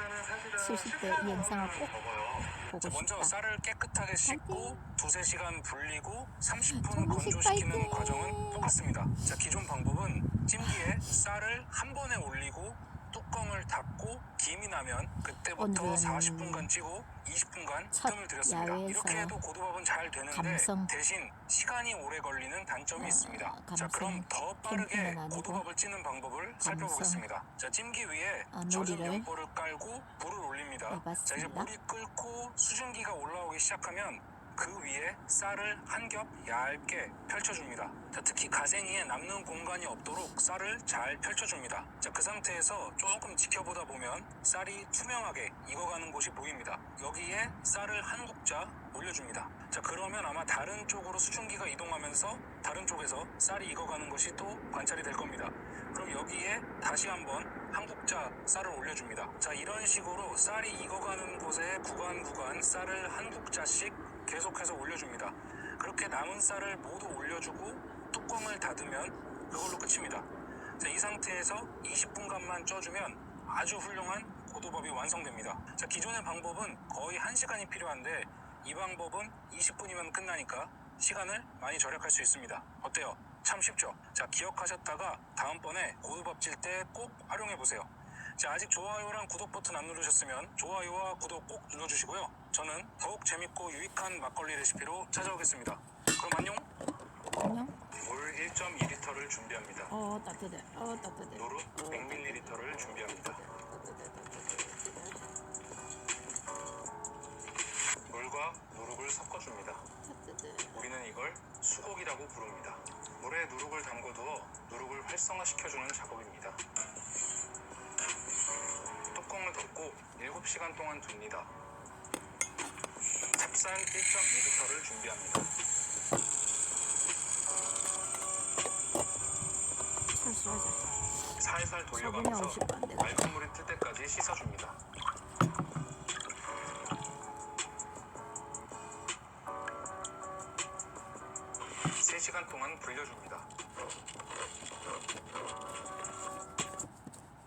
70대 이 영상을 꼭 보고 자, 먼저 싶다. 쌀을 깨끗하게 씻고 두세 시간 불리고 30분 정훈식 건조시키는 파이팅! 과정은 똑같습니다. 자, 기존 방법은 찜기에 쌀을 한 번에 올리고 뚜껑을 닫고 김이 나면 그때부터 오늘은 40분간 찌고 20분간 첫 뜸을 들였습니다. 야외에서 이렇게 해도 고두밥은 잘 되는데 감성. 대신 시간이 오래 걸리는 단점이 있습니다. 자, 감성 그럼 더 빠르게 캠핑은 아니고 고두밥을 찌는 방법을 감성. 살펴보겠습니다. 자, 찜기 위에 젖은 놀이를 연보를 깔고 불을 올립니다. 자, 이제 해봤습니다. 물이 끓고 수증기가 올라오기 시작하면 그 위에 쌀을 한 겹 얇게 펼쳐줍니다. 자, 특히 가생이에 남는 공간이 없도록 쌀을 잘 펼쳐줍니다. 자, 그 상태에서 조금 지켜보다 보면 쌀이 투명하게 익어가는 곳이 보입니다. 여기에 쌀을 한 국자 올려줍니다. 자, 그러면 아마 다른 쪽으로 수증기가 이동하면서 다른 쪽에서 쌀이 익어가는 것이 또 관찰이 될 겁니다. 그럼 여기에 다시 한번 한 국자 쌀을 올려줍니다. 자, 이런 식으로 쌀이 익어가는 곳에 구간 쌀을 한 국자씩 계속해서 올려줍니다. 그렇게 남은 쌀을 모두 올려주고 뚜껑을 닫으면 그걸로 끝입니다. 자, 이 상태에서 20분간만 쪄주면 아주 훌륭한 고두밥이 완성됩니다. 자, 기존의 방법은 거의 1시간이 필요한데 이 방법은 20분이면 끝나니까 시간을 많이 절약할 수 있습니다. 어때요? 참 쉽죠? 자, 기억하셨다가 다음번에 고두밥 찔 때 꼭 활용해보세요. 자, 아직 좋아요랑 구독 버튼 안 누르셨으면 좋아요와 구독 꼭 눌러주시고요. 저는 더욱 재밌고 유익한 막걸리 레시피로 찾아오겠습니다. 그럼 안녕. 안녕. 물 1.2리터를 준비합니다. 따뜻해. 따뜻해. 누룩 100ml를 준비합니다. 물과 누룩을 섞어줍니다. 우리는 이걸 수곡이라고 부릅니다. 물에 누룩을 담궈두어 누룩을 활성화시켜주는 작업입니다. 뚜껑을 덮고 7시간 동안 둡니다. 찹쌀 1.2리터를 준비합니다. 철수하자. 살살 소금이 돌려가면서 50도 안 되네. 맑은 물이 뜰 때까지 씻어줍니다. 빨간콩은 불려줍니다.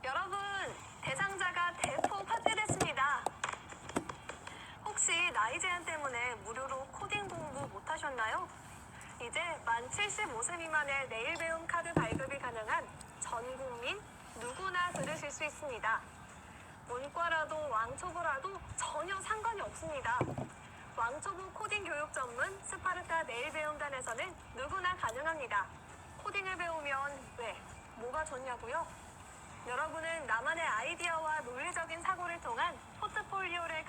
여러분, 대상자가 대폭 확대됐습니다. 혹시 나이 제한 때문에 무료로 코딩 공부 못하셨나요? 이제 만 75세 미만의 내일 배움 카드 발급이 가능한 전 국민 누구나 들으실 수 있습니다. 문과라도 왕초보라도 전혀 상관이 없습니다. 왕초보 코딩 교육 전문 스파르타 내일 배움단에서는 누구나 가능합니다. 코딩을 배우면 왜? 뭐가 좋냐고요? 여러분은 나만의 아이디어와 논리적인 사고를 통한 포트폴리오를